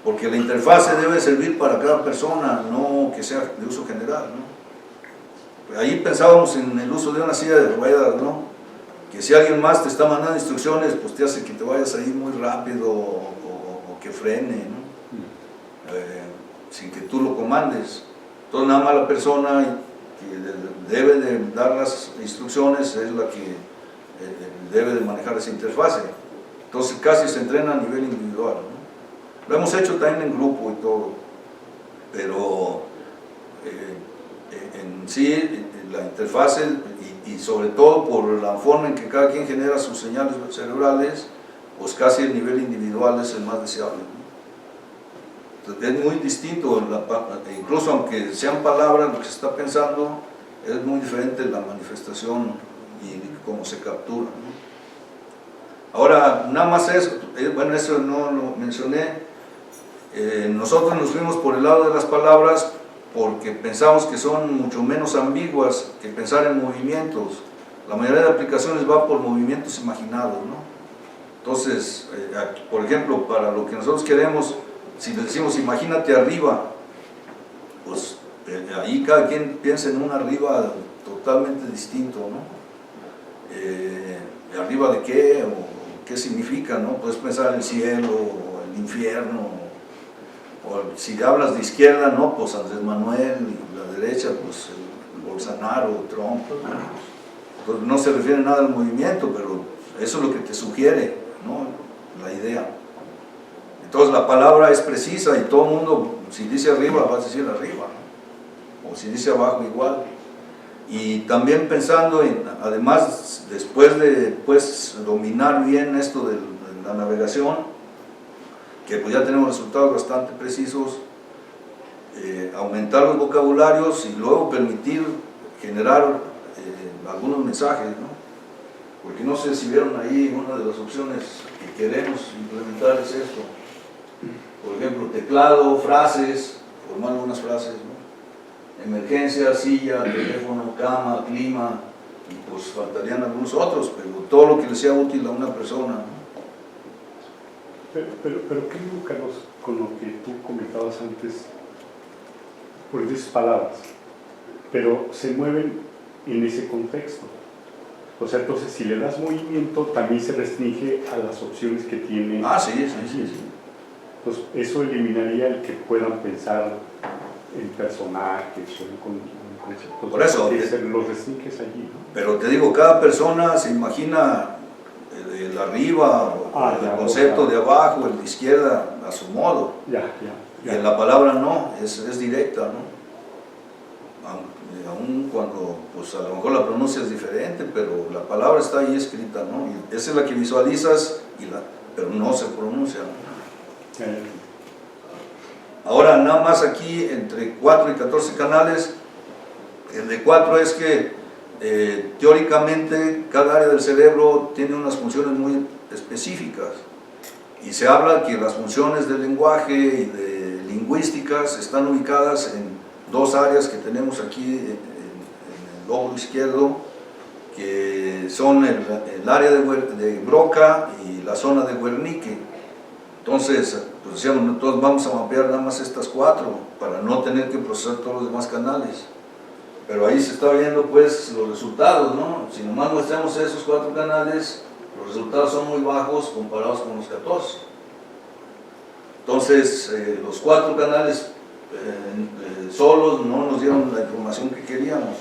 porque la interfase debe servir para cada persona, no que sea de uso general, ¿no? Ahí pensábamos en el uso de una silla de ruedas, ¿no? Que si alguien más te está mandando instrucciones, pues te hace que te vayas ahí muy rápido o que frene, ¿no? Sin que tú lo comandes. Entonces nada más la persona que debe de dar las instrucciones es la que debe de manejar esa interfase. Entonces casi se entrena a nivel individual, ¿no? Lo hemos hecho también en grupo y todo, pero en sí la interfase y sobre todo por la forma en que cada quien genera sus señales cerebrales, pues casi el nivel individual es el más deseable, ¿no? Entonces, es muy distinto, incluso aunque sean palabras lo que se está pensando, es muy diferente la manifestación y cómo se captura, ¿no? Ahora, nada más eso, bueno, eso no lo mencioné. Nosotros nos fuimos por el lado de las palabras porque pensamos que son mucho menos ambiguas que pensar en movimientos. La mayoría de aplicaciones va por movimientos imaginados, ¿no? Entonces, por ejemplo, para lo que nosotros queremos, si le decimos imagínate arriba, pues ahí cada quien piensa en un arriba totalmente distinto, ¿no? ¿Arriba de qué? ¿O qué significa, no? Puedes pensar el cielo, o el infierno, o si hablas de izquierda, ¿no? Pues Andrés Manuel, y la derecha, pues el Bolsonaro, Trump, ¿no? Pues no se refiere nada al movimiento, pero eso es lo que te sugiere, ¿no? La idea. Entonces la palabra es precisa y todo el mundo, si dice arriba, va a decir arriba, ¿no? O si dice abajo, igual. Y también pensando en, además, después de dominar bien esto de la navegación, que pues ya tenemos resultados bastante precisos, aumentar los vocabularios y luego permitir generar algunos mensajes, ¿no? Porque no sé si vieron ahí, una de las opciones que queremos implementar es esto. Por ejemplo, teclado, frases, formar algunas frases, ¿no? Emergencia, silla, teléfono, cama, clima, y pues faltarían algunos otros, pero todo lo que le sea útil a una persona, ¿no? Pero ¿qué digo, Carlos, con lo que tú comentabas antes? Porque dices palabras, pero se mueven en ese contexto. O sea, entonces si le das movimiento, también se restringe a las opciones que tiene. Sí. Entonces, eso eliminaría el que puedan pensar en personajes o en conceptos. Por eso, los restringes allí, ¿no? Pero te digo, cada persona se imagina el arriba, el concepto de abajo, el de izquierda, a su modo. Ya. Y en la palabra no, es directa, ¿no? Aún cuando, pues a lo mejor la pronuncia es diferente, pero la palabra está ahí escrita, ¿no? Y esa es la que visualizas, pero no se pronuncia, ¿no? Ahora, nada más aquí, entre 4 y 14 canales, el de 4 es que teóricamente cada área del cerebro tiene unas funciones muy específicas. Y se habla que las funciones del lenguaje y de lingüísticas están ubicadas en 2 áreas que tenemos aquí en el lóbulo izquierdo, que son el área de Broca y la zona de Wernicke. Entonces, pues decíamos, nosotros vamos a mapear nada más estas 4 para no tener que procesar todos los demás canales. Pero ahí se está viendo pues los resultados, ¿no? Si nomás mostramos esos 4 canales, los resultados son muy bajos comparados con los 14. Entonces, los 4 canales solos no nos dieron la información que queríamos.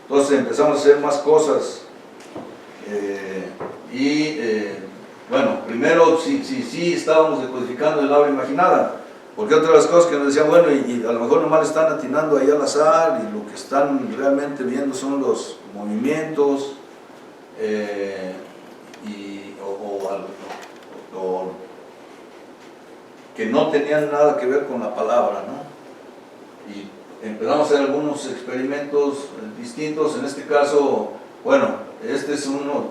Entonces empezamos a hacer más cosas. Bueno, primero sí estábamos decodificando el aura imaginada, porque otra de las cosas que nos decían, bueno, y a lo mejor nomás le están atinando ahí al azar, y lo que están realmente viendo son los movimientos, o que no tenían nada que ver con la palabra, ¿no? Y empezamos a hacer algunos experimentos distintos. En este caso, bueno, este es uno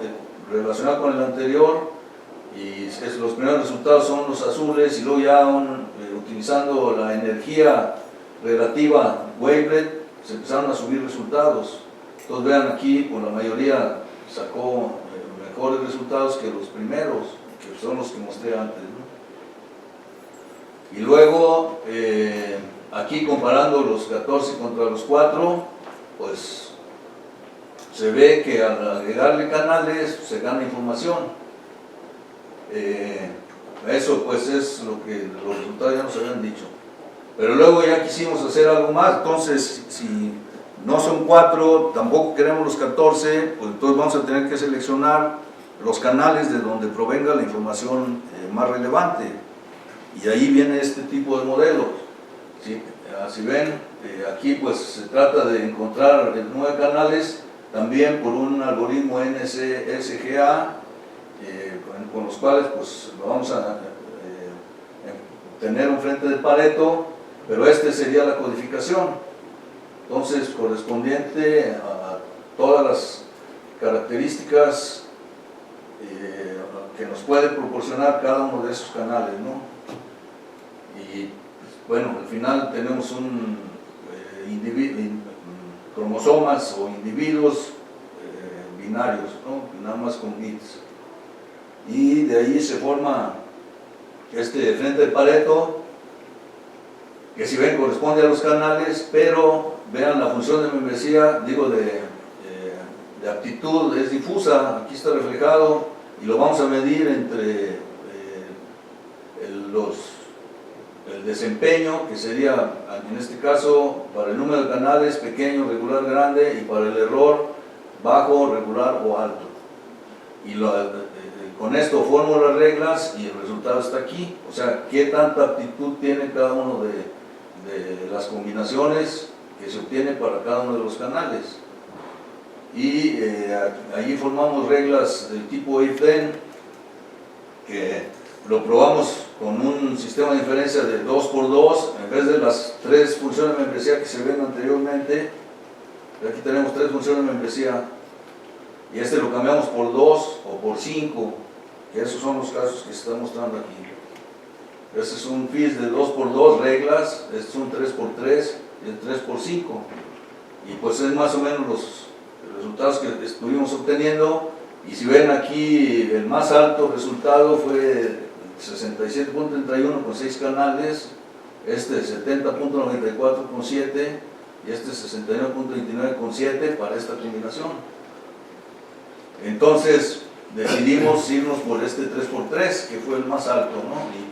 relacionado con el anterior, y los primeros resultados son los azules, y luego ya utilizando la energía relativa wavelet se empezaron a subir resultados. Entonces vean aquí, por la mayoría sacó mejores resultados que los primeros, que son los que mostré antes, ¿no? Y luego aquí comparando los 14 contra los 4, pues se ve que al agregarle canales se gana información. Eso pues es lo que los resultados ya nos habían dicho. Pero luego ya quisimos hacer algo más. Entonces, si no son 4, tampoco queremos los 14, pues entonces vamos a tener que seleccionar los canales de donde provenga la información más relevante. Y ahí viene este tipo de modelos. ¿Sí? Si ven, aquí pues se trata de encontrar 9 canales, también por un algoritmo NSGA, con los cuales pues vamos a tener un frente de Pareto, pero este sería la codificación. Entonces, correspondiente a todas las características que nos puede proporcionar cada uno de esos canales, ¿no? Y bueno, al final tenemos cromosomas o individuos binarios, ¿no? Nada más con bits. Y de ahí se forma este frente de Pareto, que si ven corresponde a los canales, pero vean la función de membresía, digo de aptitud, es difusa, aquí está reflejado, y lo vamos a medir entre el desempeño, que sería en este caso para el número de canales pequeño, regular, grande, y para el error bajo, regular o alto. Y con esto formo las reglas y el resultado está aquí. O sea, qué tanta aptitud tiene cada uno de las combinaciones que se obtiene para cada uno de los canales. Y allí formamos reglas del tipo if-then, que lo probamos con un sistema de inferencia de 2×2, en vez de las 3 funciones de membresía que se ven anteriormente. Aquí tenemos 3 funciones de membresía, y este lo cambiamos por 2 o por 5, que esos son los casos que se están mostrando aquí. Este es un FIS de 2×2 reglas, este es un 3×3 y el 3×5, y pues es más o menos los resultados que estuvimos obteniendo. Y si ven aquí, el más alto resultado fue 67.31 con 6 canales, este 70.94 con 7 y este 69.29 con 7 para esta combinación. Entonces decidimos irnos por este 3×3, que fue el más alto, ¿no? Y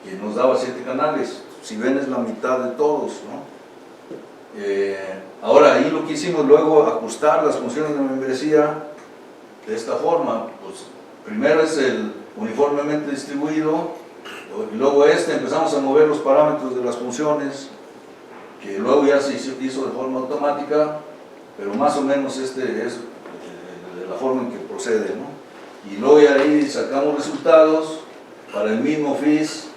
que nos daba 7 canales. Si ven, es la mitad de todos, ¿no? Ahora ahí lo que hicimos luego, ajustar las funciones de membresía de esta forma. Pues primero es el uniformemente distribuido, y luego empezamos a mover los parámetros de las funciones, que luego ya se hizo de forma automática, pero más o menos es la forma en que procede, ¿no? Y luego ya ahí sacamos resultados para el mismo FIS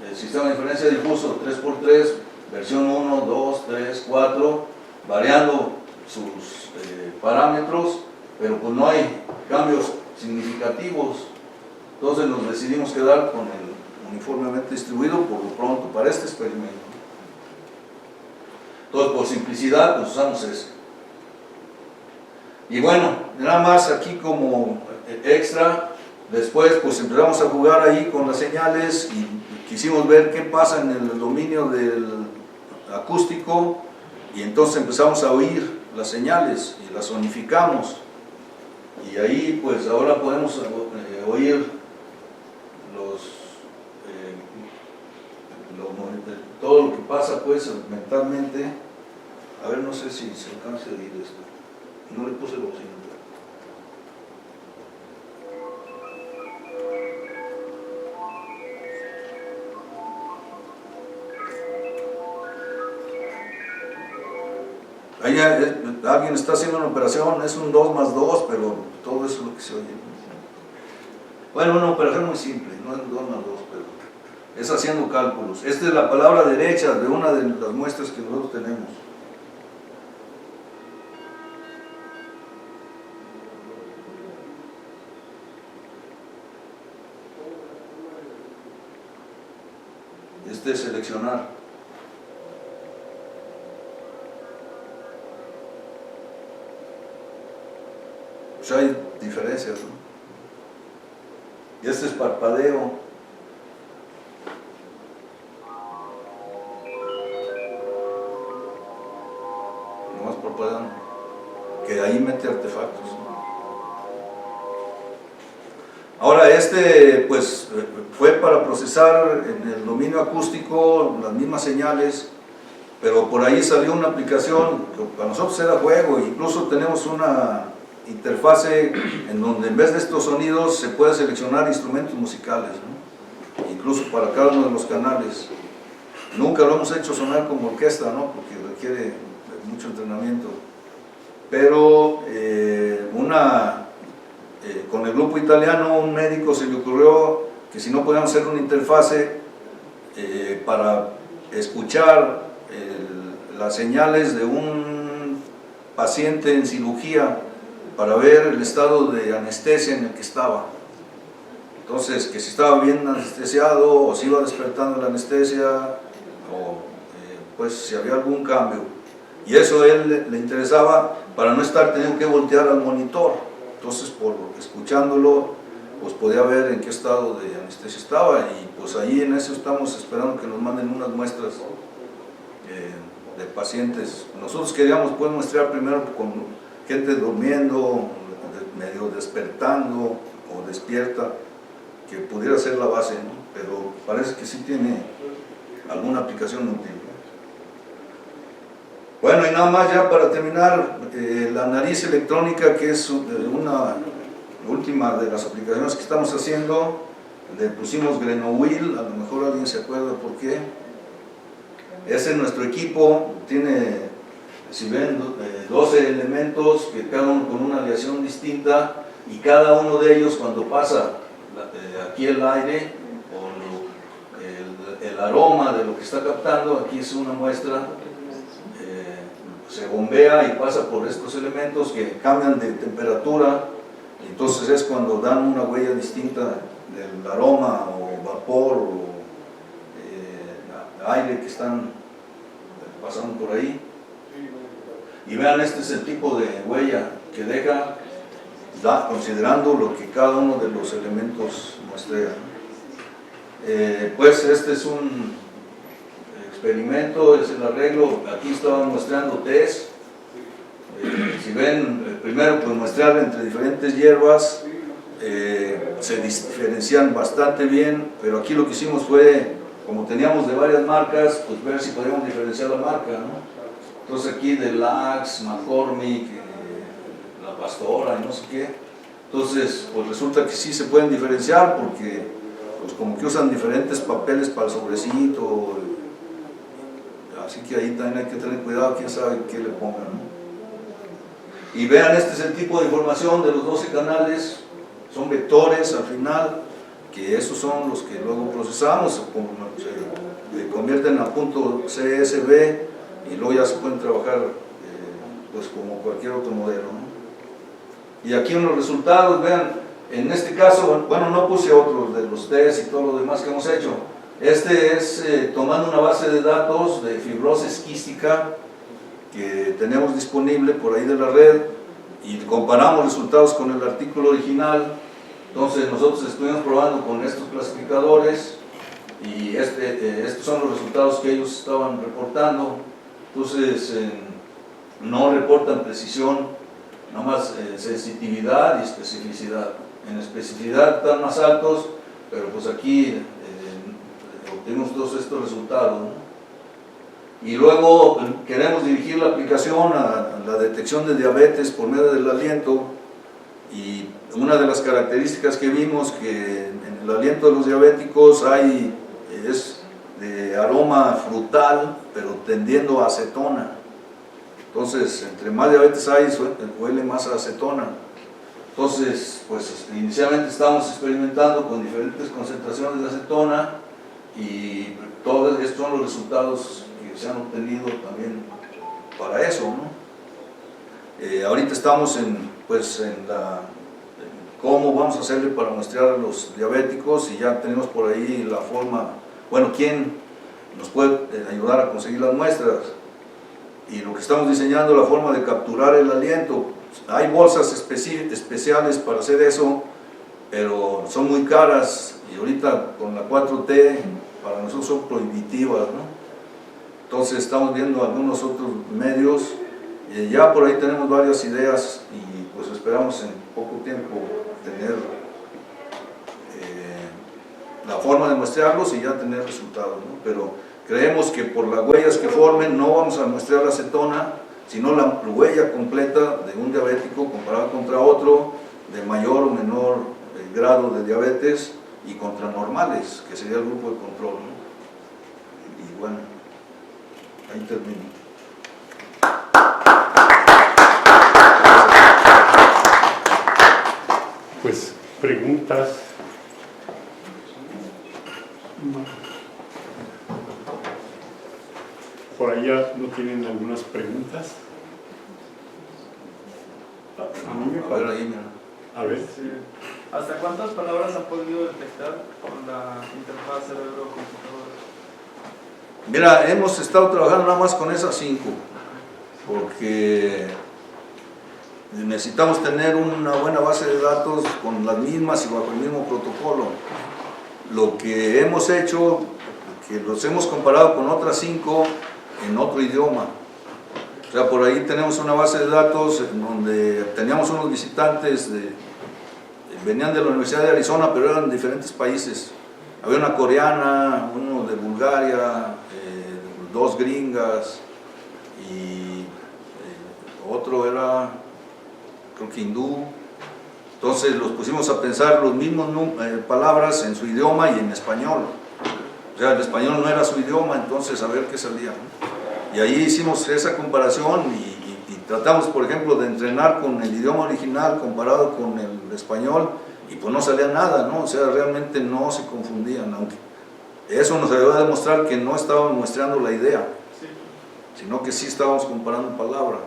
el sistema de diferencia difuso 3x3, versión 1, 2, 3, 4, variando sus parámetros, pero pues no hay cambios significativos. Entonces nos decidimos quedar con el uniformemente distribuido por lo pronto para este experimento. Entonces, por simplicidad, pues usamos ese. Y bueno, nada más aquí como extra, después pues empezamos a jugar ahí con las señales y quisimos ver qué pasa en el dominio del acústico, y entonces empezamos a oír las señales y las sonificamos, y ahí pues ahora podemos oír todo lo que pasa pues mentalmente. A ver, no sé si se alcanza a oír esto. No le puse la bocina. Ahí alguien está haciendo una operación, es un 2 más 2, pero todo eso es lo que se oye. Bueno, una operación muy simple, no es un 2 más 2, pero es haciendo cálculos. Esta es la palabra derecha de una de las muestras que nosotros tenemos. Este es seleccionar. Pues hay diferencias, ¿no? Y este es parpadeo. Nomás parpadeando. Que ahí mete artefactos. Ahora este pues fue para procesar en el dominio acústico las mismas señales, pero por ahí salió una aplicación que para nosotros era juego. Incluso tenemos una interfase en donde en vez de estos sonidos se puede seleccionar instrumentos musicales, ¿no? Incluso para cada uno de los canales. Nunca lo hemos hecho sonar como orquesta, ¿no? Porque requiere mucho entrenamiento, pero con el grupo italiano un médico se le ocurrió que si no podíamos hacer una interfase para escuchar las señales de un paciente en cirugía, para ver el estado de anestesia en el que estaba. Entonces, que si estaba bien anestesiado o si iba despertando la anestesia, o pues si había algún cambio. Y eso a él le interesaba para no estar teniendo que voltear al monitor. Entonces, por escuchándolo, pues podía ver en qué estado de anestesia estaba, y pues ahí en eso estamos esperando que nos manden unas muestras de pacientes. Nosotros queríamos pues muestrear primero con gente durmiendo, medio despertando o despierta, que pudiera ser la base, ¿no? Pero parece que sí tiene alguna aplicación útil. Bueno, y nada más ya para terminar, la nariz electrónica, que es una última de las aplicaciones que estamos haciendo, le pusimos Grenouille, a lo mejor alguien se acuerda por qué. Ese es nuestro equipo, tiene, si ven, 12 elementos, que cada uno con una aleación distinta, y cada uno de ellos cuando pasa aquí el aire o el aroma de lo que está captando, aquí es una muestra, se bombea y pasa por estos elementos que cambian de temperatura, y entonces es cuando dan una huella distinta del aroma o vapor o aire que están pasando por ahí. Y vean, este es el tipo de huella que deja, considerando lo que cada uno de los elementos muestra. Pues este es un experimento, es el arreglo. Aquí estaban mostrando test. Si ven, primero pues muestrar entre diferentes hierbas, se diferencian bastante bien, pero aquí lo que hicimos fue, como teníamos de varias marcas, pues ver si podíamos diferenciar la marca, ¿no? Entonces aquí de Lax, McCormick, La Pastora y no sé qué. Entonces pues resulta que sí se pueden diferenciar, porque pues como que usan diferentes papeles para el sobrecito, así que ahí también hay que tener cuidado, quién sabe qué le pongan, ¿no? Y vean, este es el tipo de información de los 12 canales, son vectores al final, que esos son los que luego procesamos, se convierten a punto CSV y luego ya se pueden trabajar pues como cualquier otro modelo, ¿no? Y aquí unos resultados, vean, en este caso, bueno, no puse otros de los test y todo lo demás que hemos hecho. Este es tomando una base de datos de fibrosis quística que tenemos disponible por ahí de la red y comparamos resultados con el artículo original. Entonces nosotros estuvimos probando con estos clasificadores y estos son los resultados que ellos estaban reportando. Entonces no reportan precisión, nomás sensitividad y especificidad. En especificidad están más altos, pero pues aquí obtenemos todos estos resultados, ¿no? Y luego queremos dirigir la aplicación a la detección de diabetes por medio del aliento, y una de las características que vimos que en el aliento de los diabéticos es de aroma frutal, pero tendiendo a acetona. Entonces, entre más diabetes hay, huele más a acetona. Entonces, pues inicialmente estábamos experimentando con diferentes concentraciones de acetona y todos estos son los resultados que se han obtenido también para eso, ¿no? Ahorita estamos en cómo vamos a hacerle para muestrear a los diabéticos y ya tenemos por ahí la forma, bueno, quién nos puede ayudar a conseguir las muestras. Y lo que estamos diseñando, la forma de capturar el aliento. Hay bolsas especiales para hacer eso, pero son muy caras y ahorita con la 4T para nosotros son prohibitivas, ¿no? Entonces estamos viendo algunos otros medios y ya por ahí tenemos varias ideas y pues esperamos en poco tiempo tener la forma de muestrearlos y ya tener resultados, ¿no? Pero creemos que por las huellas que formen no vamos a muestrear la acetona, sino la huella completa de un diabético comparado contra otro de mayor o menor grado de diabetes y contra normales, que sería el grupo de control, ¿no? Y bueno, ahí termino. Pues preguntas. Por allá no tienen algunas preguntas. A mí me parece. A ver. Sí. ¿Hasta cuántas palabras han podido detectar con la interfaz cerebro-computadora? Mira, hemos estado trabajando nada más con esas 5, porque necesitamos tener una buena base de datos con las mismas y bajo el mismo protocolo. Lo que hemos hecho, que los hemos comparado con otras 5 en otro idioma. O sea, por ahí tenemos una base de datos en donde teníamos unos visitantes, venían de la Universidad de Arizona, pero eran de diferentes países. Había una coreana, uno de Bulgaria, 2 gringas y otro era, creo que hindú. Entonces los pusimos a pensar los mismos palabras en su idioma y en español. O sea, el español no era su idioma, entonces a ver qué salía, ¿no? Y ahí hicimos esa comparación y tratamos, por ejemplo, de entrenar con el idioma original comparado con el español y pues no salía nada, ¿no? O sea, realmente no se confundían, aunque eso nos ayudó a demostrar que no estábamos muestreando la idea, sino que sí estábamos comparando palabras.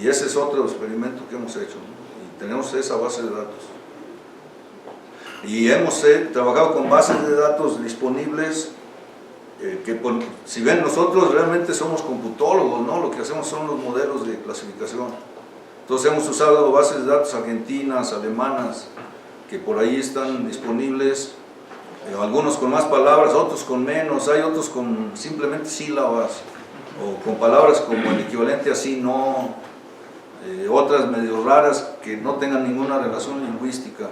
Y ese es otro experimento que hemos hecho, ¿no? Y tenemos esa base de datos. Y hemos trabajado con bases de datos disponibles que si ven, nosotros realmente somos computólogos, ¿no? Lo que hacemos son los modelos de clasificación. Entonces hemos usado bases de datos argentinas, alemanas, que por ahí están disponibles, algunos con más palabras, otros con menos, hay otros con simplemente sílabas, o con palabras como el equivalente a sí, no, otras medio raras que no tengan ninguna relación lingüística.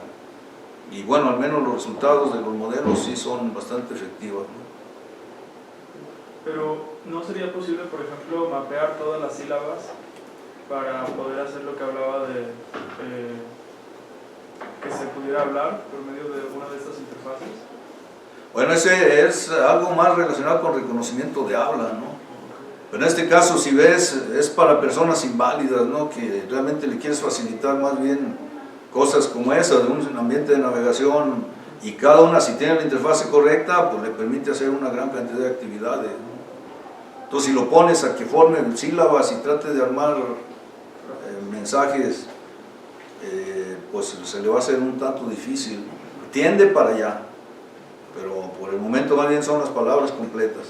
Y bueno, al menos los resultados de los modelos sí son bastante efectivos, ¿no? Pero ¿no sería posible, por ejemplo, mapear todas las sílabas para poder hacer lo que hablaba de que se pudiera hablar por medio de una de estas interfaces? Bueno, ese es algo más relacionado con reconocimiento de habla, ¿no? Pero en este caso, si ves, es para personas inválidas, ¿no? Que realmente le quieres facilitar más bien cosas como esa, de un ambiente de navegación y cada una, si tiene la interfase correcta, pues le permite hacer una gran cantidad de actividades, ¿no? Entonces, si lo pones a que formen sílabas y trate de armar mensajes, pues se le va a hacer un tanto difícil. Tiende para allá, pero por el momento más bien son las palabras completas.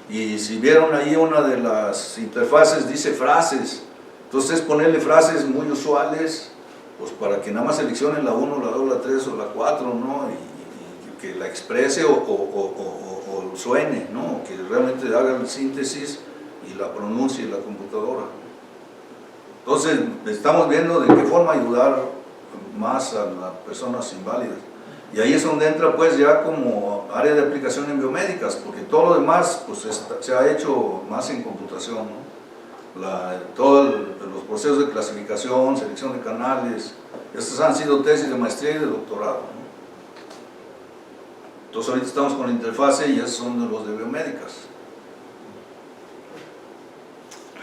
Y si vieron ahí una de las interfaces dice frases, entonces es ponerle frases muy usuales, pues para que nada más seleccione la 1, la 2, la 3 o la 4, ¿no? Y que la exprese o suene, ¿no? Que realmente haga el síntesis y la pronuncie la computadora. Entonces estamos viendo de qué forma ayudar más a las personas inválidas. Y ahí es donde entra pues ya como área de aplicación en biomédicas, porque todo lo demás pues se ha hecho más en computación, ¿no? Todos los procesos de clasificación, selección de canales, estas han sido tesis de maestría y de doctorado, ¿no? Entonces ahorita estamos con la interfase y esos son los de biomédicas.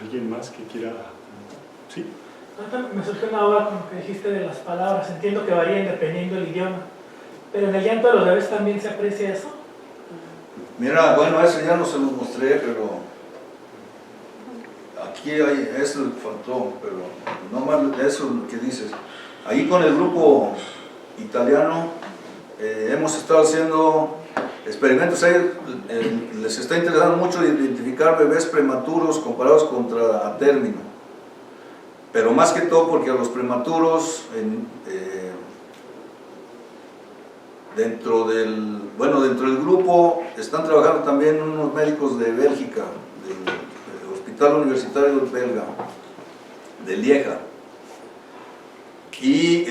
¿Alguien más que quiera? ¿Sí? Me surgió una duda con lo que dijiste de las palabras. Entiendo que varían dependiendo del idioma, pero en el llanto de los bebés también se aprecia eso. Mira, bueno, eso ya no se lo mostré, pero aquí hay, eso faltó, pero no más de eso que dices. Ahí con el grupo italiano hemos estado haciendo experimentos. Les está interesando mucho identificar bebés prematuros comparados contra a término, pero más que todo porque a los prematuros dentro del grupo están trabajando también unos médicos de Bélgica, del Hospital Universitario Belga de Lieja, y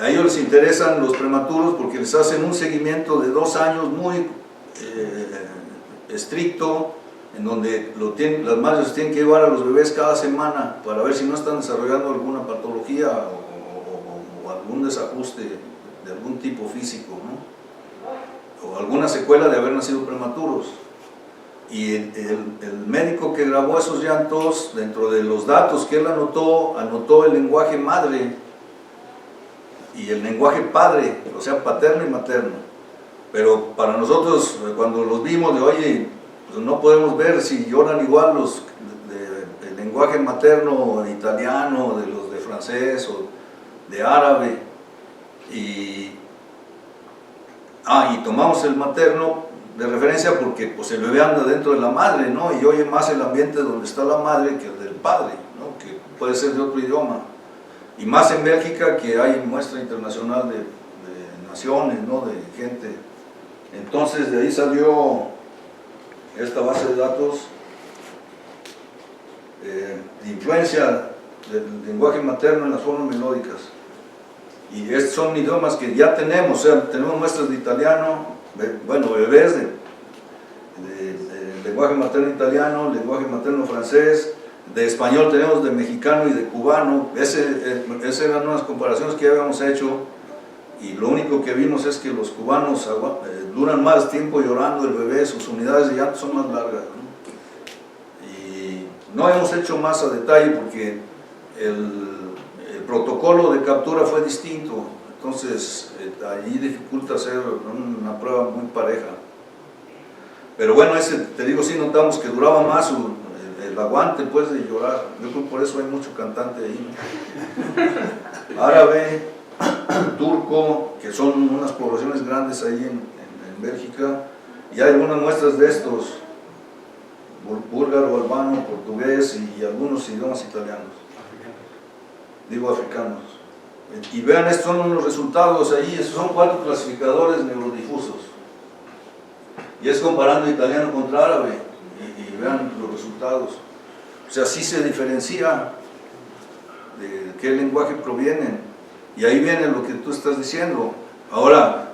a ellos les interesan los prematuros porque les hacen un seguimiento de 2 años muy estricto, en donde las madres tienen que llevar a los bebés cada semana para ver si no están desarrollando alguna patología o algún desajuste de algún tipo físico, ¿no? O alguna secuela de haber nacido prematuros. Y el médico que grabó esos llantos, dentro de los datos que él anotó el lenguaje madre y el lenguaje padre, o sea, paterno y materno. Pero para nosotros, cuando los vimos, oye, pues no podemos ver si lloran igual los del lenguaje materno italiano, de los de francés o de árabe. Y tomamos el materno de referencia porque pues el bebé anda dentro de la madre, ¿no? Y oye más el ambiente donde está la madre que el del padre, ¿no? Que puede ser de otro idioma. Y más en Bélgica, que hay muestra internacional de naciones, ¿no? De gente. Entonces de ahí salió esta base de datos de influencia del lenguaje materno en las formas melódicas. Y estos son idiomas que ya tenemos, o sea, tenemos muestras de italiano, bueno, bebés de lenguaje materno italiano, lenguaje materno francés, de español tenemos de mexicano y de cubano. Esas eran unas comparaciones que ya habíamos hecho, y lo único que vimos es que los cubanos duran más tiempo llorando el bebé, sus unidades de llanto son más largas, ¿no? Y no hemos hecho más a detalle porque el protocolo de captura fue distinto, entonces allí dificulta hacer una prueba muy pareja. Pero bueno, te digo, sí notamos que duraba más el aguante pues de llorar. Yo creo que por eso hay mucho cantante ahí, ¿no? Árabe, turco, que son unas poblaciones grandes ahí en Bélgica, y hay algunas muestras de estos, búlgaro, albano, portugués y algunos idiomas italianos, digo africanos. Y vean, estos son los resultados ahí, estos son 4 clasificadores neurodifusos, y es comparando italiano contra árabe, y vean los resultados. O sea, sí se diferencia de qué lenguaje provienen, y ahí viene lo que tú estás diciendo. Ahora,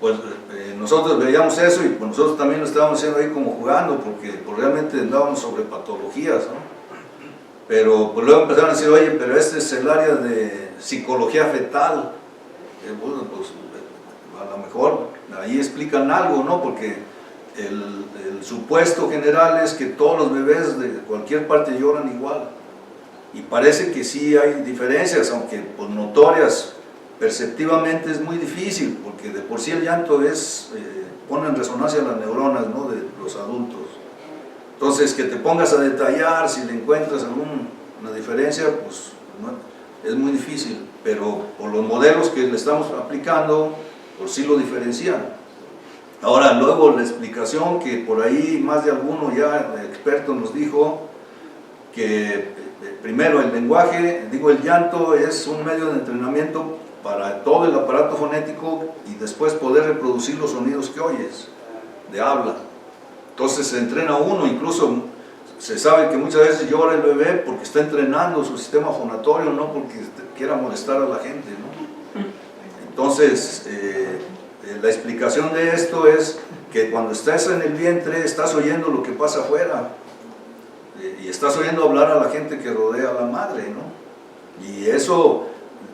pues nosotros veíamos eso y pues nosotros también lo estábamos haciendo ahí como jugando, porque pues, realmente andábamos sobre patologías, ¿no? Pero pues luego empezaron a decir, oye, pero este es el área de psicología fetal. Bueno, pues a lo mejor ahí explican algo, ¿no? Porque el supuesto general es que todos los bebés de cualquier parte lloran igual. Y parece que sí hay diferencias, aunque pues notorias, perceptivamente es muy difícil, porque de por sí el llanto pone en resonancia las neuronas, ¿no?, de los adultos. Entonces, que te pongas a detallar si le encuentras alguna diferencia, pues no, es muy difícil, pero por los modelos que le estamos aplicando, pues sí lo diferencian. Ahora, luego la explicación que por ahí más de alguno ya experto nos dijo, que primero el lenguaje, el llanto es un medio de entrenamiento para todo el aparato fonético y después poder reproducir los sonidos que oyes, de habla. Entonces se entrena uno, incluso se sabe que muchas veces llora el bebé porque está entrenando su sistema fonatorio, no porque quiera molestar a la gente, ¿no? Entonces, la explicación de esto es que cuando estás en el vientre estás oyendo lo que pasa afuera y estás oyendo hablar a la gente que rodea a la madre, ¿no? Y eso,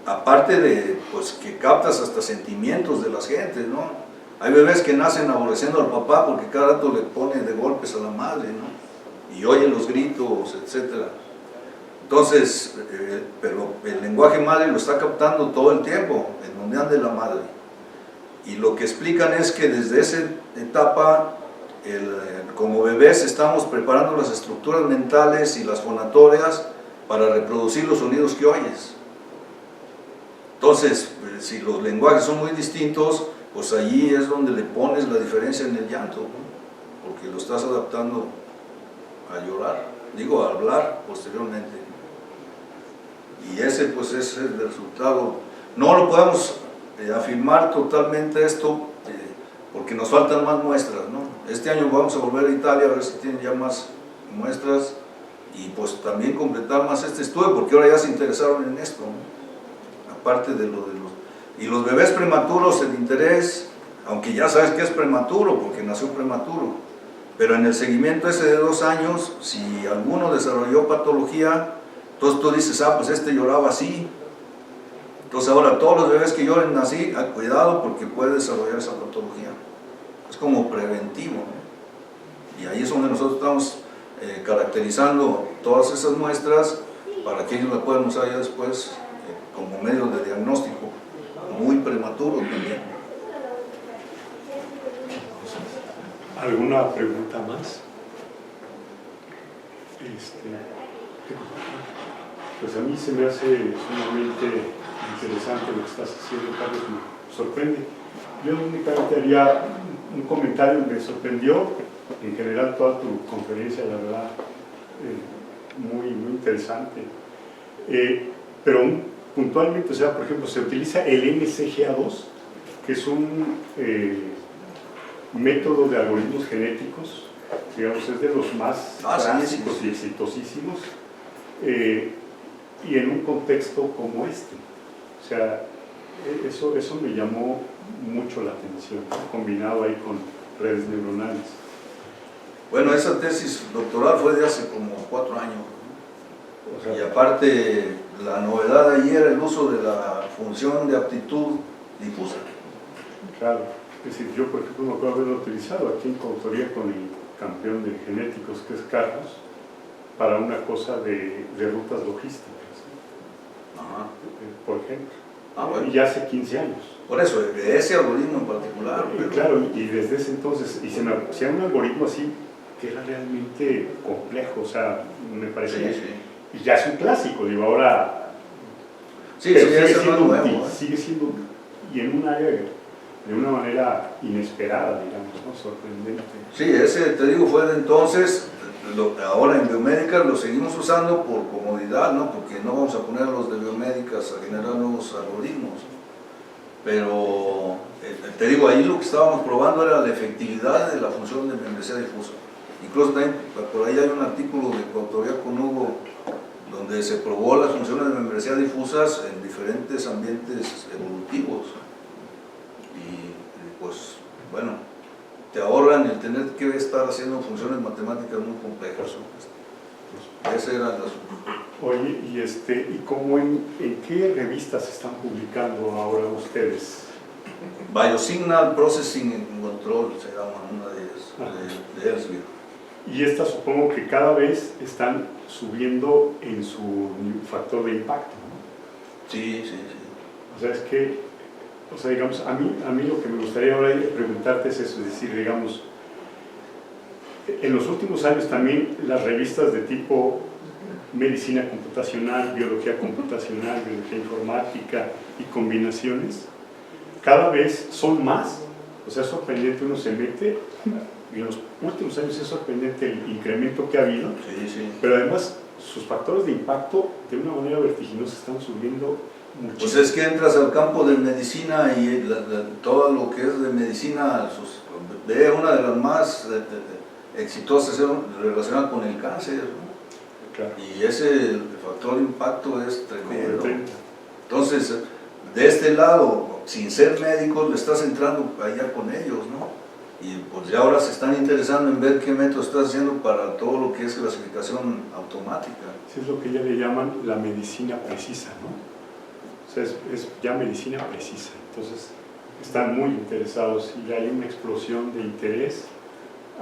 aparte de pues, que captas hasta sentimientos de las gentes, ¿no? Hay bebés que nacen aborreciendo al papá porque cada rato le pone de golpes a la madre, ¿no? Y oyen los gritos, etc. Entonces, pero el lenguaje madre lo está captando todo el tiempo, en donde ande la madre. Y lo que explican es que desde esa etapa, como bebés, estamos preparando las estructuras mentales y las fonatorias para reproducir los sonidos que oyes. Entonces, si los lenguajes son muy distintos, pues allí es donde le pones la diferencia en el llanto, ¿no? Porque lo estás adaptando a llorar, a hablar posteriormente. Y ese pues es el resultado. No lo podemos afirmar totalmente esto porque nos faltan más muestras, ¿no? Este año vamos a volver a Italia a ver si tienen ya más muestras y pues también completar más este estudio, porque ahora ya se interesaron en esto, ¿no? Aparte de lo de los... Y los bebés prematuros, el interés, aunque ya sabes que es prematuro porque nació prematuro, pero en el seguimiento ese de 2 años, si alguno desarrolló patología, entonces tú dices, pues este lloraba así. Entonces ahora todos los bebés que lloren así, cuidado porque puede desarrollar esa patología. Es como preventivo, ¿no? Y ahí es donde nosotros estamos caracterizando todas esas muestras para que ellos la puedan usar ya después como medio de diagnóstico, muy prematuro también. ¿Alguna pregunta más? Pues a mí se me hace sumamente interesante lo que estás haciendo, Carlos, me sorprende. Yo únicamente haría un comentario, me sorprendió en general toda tu conferencia, la verdad, muy, muy interesante. Pero puntualmente, o sea, por ejemplo, se utiliza el MCGA2, que es un método de algoritmos genéticos, digamos, es de los más clásicos y exitosísimos, y en un contexto como este. O sea, eso me llamó mucho la atención, ¿no? Combinado ahí con redes neuronales. Bueno, esa tesis doctoral fue de hace como 4 años, ¿no? O sea, y aparte, la novedad ahí era el uso de la función de aptitud difusa. Claro, es decir, yo por ejemplo me acuerdo haberlo utilizado aquí en coautoría con el campeón de genéticos que es Carlos, para una cosa de rutas logísticas. Ajá. Por ejemplo, bueno. Y ya hace 15 años. Por eso, de ese algoritmo en particular. Pero... Claro, y desde ese entonces, y se me hacía un algoritmo así que era realmente complejo, o sea, me parecía. Sí, sí. Y ya es un clásico, digo, ahora. Sí, sí, sigue siendo nuevo. Sigue siendo, y en un área de una manera inesperada, digamos, ¿no? Sorprendente. Sí, ese, te digo, fue de entonces. Ahora en biomédicas lo seguimos usando por comodidad, ¿no? Porque no vamos a poner a los de biomédicas a generar nuevos algoritmos. Pero, te digo, ahí lo que estábamos probando era la efectividad de la función de membresía difusa. Incluso también, por ahí hay un artículo de coautoría con Hugo, donde se probó las funciones de membresía difusas en diferentes ambientes evolutivos. Y pues, bueno, te ahorran el tener que estar haciendo funciones matemáticas muy complejas. Ese era el asunto. Oye, ¿y cómo en qué revistas están publicando ahora ustedes? Biosignal Processing and Control se llama una de ellas, de Elsevier. Y estas supongo que cada vez están subiendo en su factor de impacto, ¿no? Sí, sí, sí. O sea, es que, o sea, digamos, a mí lo que me gustaría ahora preguntarte es eso, es decir, digamos, en los últimos años también las revistas de tipo medicina computacional, biología computacional, biología informática y combinaciones, cada vez son más. O sea, es sorprendente, uno se mete, en los últimos años es sorprendente el incremento que ha habido, Sí, sí. pero además sus factores de impacto de una manera vertiginosa están subiendo muchísimo. Pues es que entras al campo de medicina y todo lo que es de medicina, ve una de las más exitosas relacionada con el cáncer, ¿no? Claro. Y ese factor de impacto es tremendo. Entonces, de este lado, sin ser médicos, le estás entrando allá con ellos, ¿no? Y pues ya ahora se están interesando en ver qué método estás haciendo para todo lo que es clasificación automática. Eso es lo que ya le llaman la medicina precisa, ¿no? O sea, es ya medicina precisa. Entonces, están muy interesados y hay una explosión de interés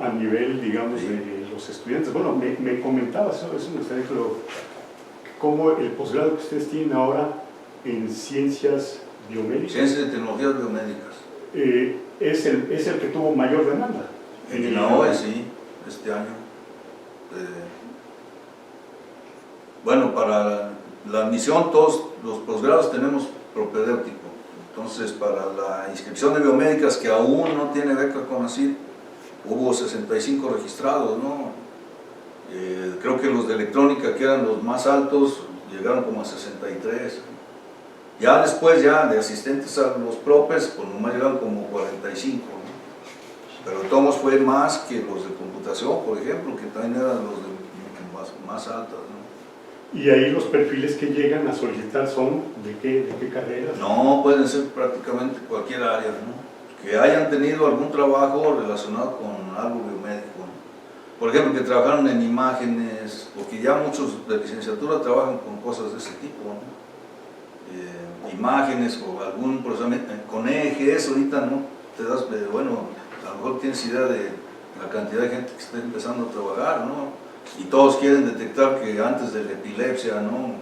a nivel, digamos, Sí. de los estudiantes. Bueno, me comentabas eso me gustaría que cómo el posgrado que ustedes tienen ahora en ciencias biomédicas Ciencias de tecnologías biomédicas. es el que tuvo mayor demanda. En la OE, sí, este año. Bueno, para la admisión, todos los posgrados tenemos propedéutico. Entonces, para la inscripción de biomédicas, que aún no tiene beca CONACYT, hubo 65 registrados, ¿no? Creo que los de electrónica, que eran los más altos, llegaron como a 63. Ya después, ya de asistentes a los propes, pues nomás llegaron como 45, ¿no? Pero de todos modos fue más que los de computación, por ejemplo, que también eran los de más altas, ¿no? Y ahí los perfiles que llegan a solicitar son ¿de qué carreras? No, pueden ser prácticamente cualquier área, ¿no? Que hayan tenido algún trabajo relacionado con algo biomédico, ¿no? Por ejemplo, que trabajaron en imágenes, porque ya muchos de licenciatura trabajan con cosas de ese tipo, ¿no? Imágenes o algún procesamiento con EEGs, ahorita no te das, bueno, a lo mejor tienes idea de la cantidad de gente que está empezando a trabajar, ¿no? Y todos quieren detectar que antes de la epilepsia, ¿no?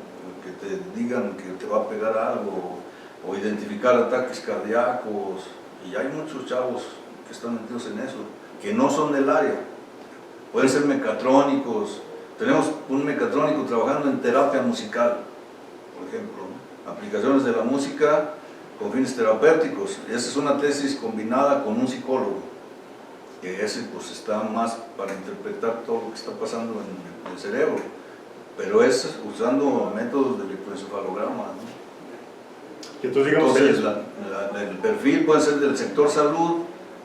Que te digan que te va a pegar algo, o identificar ataques cardíacos, y hay muchos chavos que están metidos en eso, que no son del área. Pueden ser mecatrónicos. Tenemos un mecatrónico trabajando en terapia musical, por ejemplo, ¿no? Aplicaciones de la música con fines terapéuticos. Esa es una tesis combinada con un psicólogo, que ese pues está más para interpretar todo lo que está pasando en el cerebro, pero es usando métodos de electroencefalograma, ¿no? Entonces, digamos, el perfil puede ser del sector salud,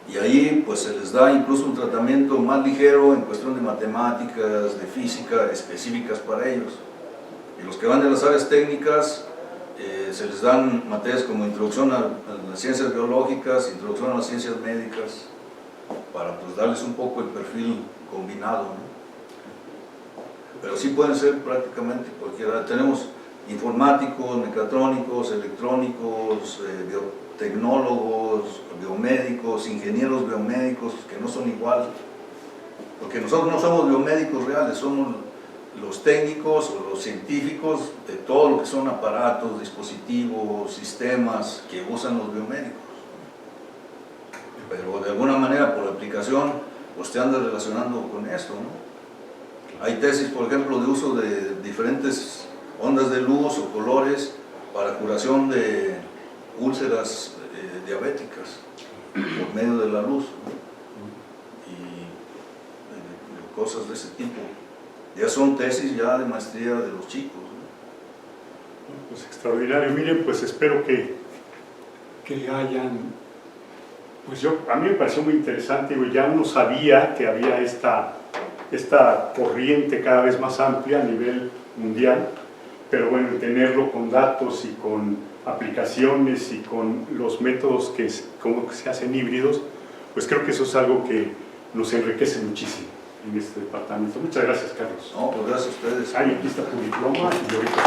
y ahí pues se les da incluso un tratamiento más ligero en cuestión de matemáticas, de física, específicas para ellos. Y los que van de las áreas técnicas, se les dan materias como introducción a las ciencias biológicas, introducción a las ciencias médicas, para pues darles un poco el perfil combinado, ¿no? Pero sí pueden ser prácticamente cualquiera. Tenemos informáticos, mecatrónicos, electrónicos, biotecnólogos, biomédicos, ingenieros biomédicos, que no son igual, porque nosotros no somos biomédicos reales, somos los técnicos o los científicos de todo lo que son aparatos, dispositivos, sistemas que usan los biomédicos. Pero de alguna manera, por aplicación, pues te andas relacionando con esto, ¿no? Hay tesis, por ejemplo, de uso de diferentes ondas de luz o colores para curación de úlceras diabéticas por medio de la luz, ¿no? Y cosas de ese tipo. Ya son tesis ya de maestría de los chicos, ¿no? Pues extraordinario. Miren, pues espero que hayan, pues a mí me pareció muy interesante, ya uno sabía que había esta corriente cada vez más amplia a nivel mundial, pero bueno, tenerlo con datos y con aplicaciones y con los métodos como que se hacen híbridos, pues creo que eso es algo que nos enriquece muchísimo en este departamento. Muchas gracias, Carlos. No, pues gracias a ustedes. Aquí está tu diploma y ahorita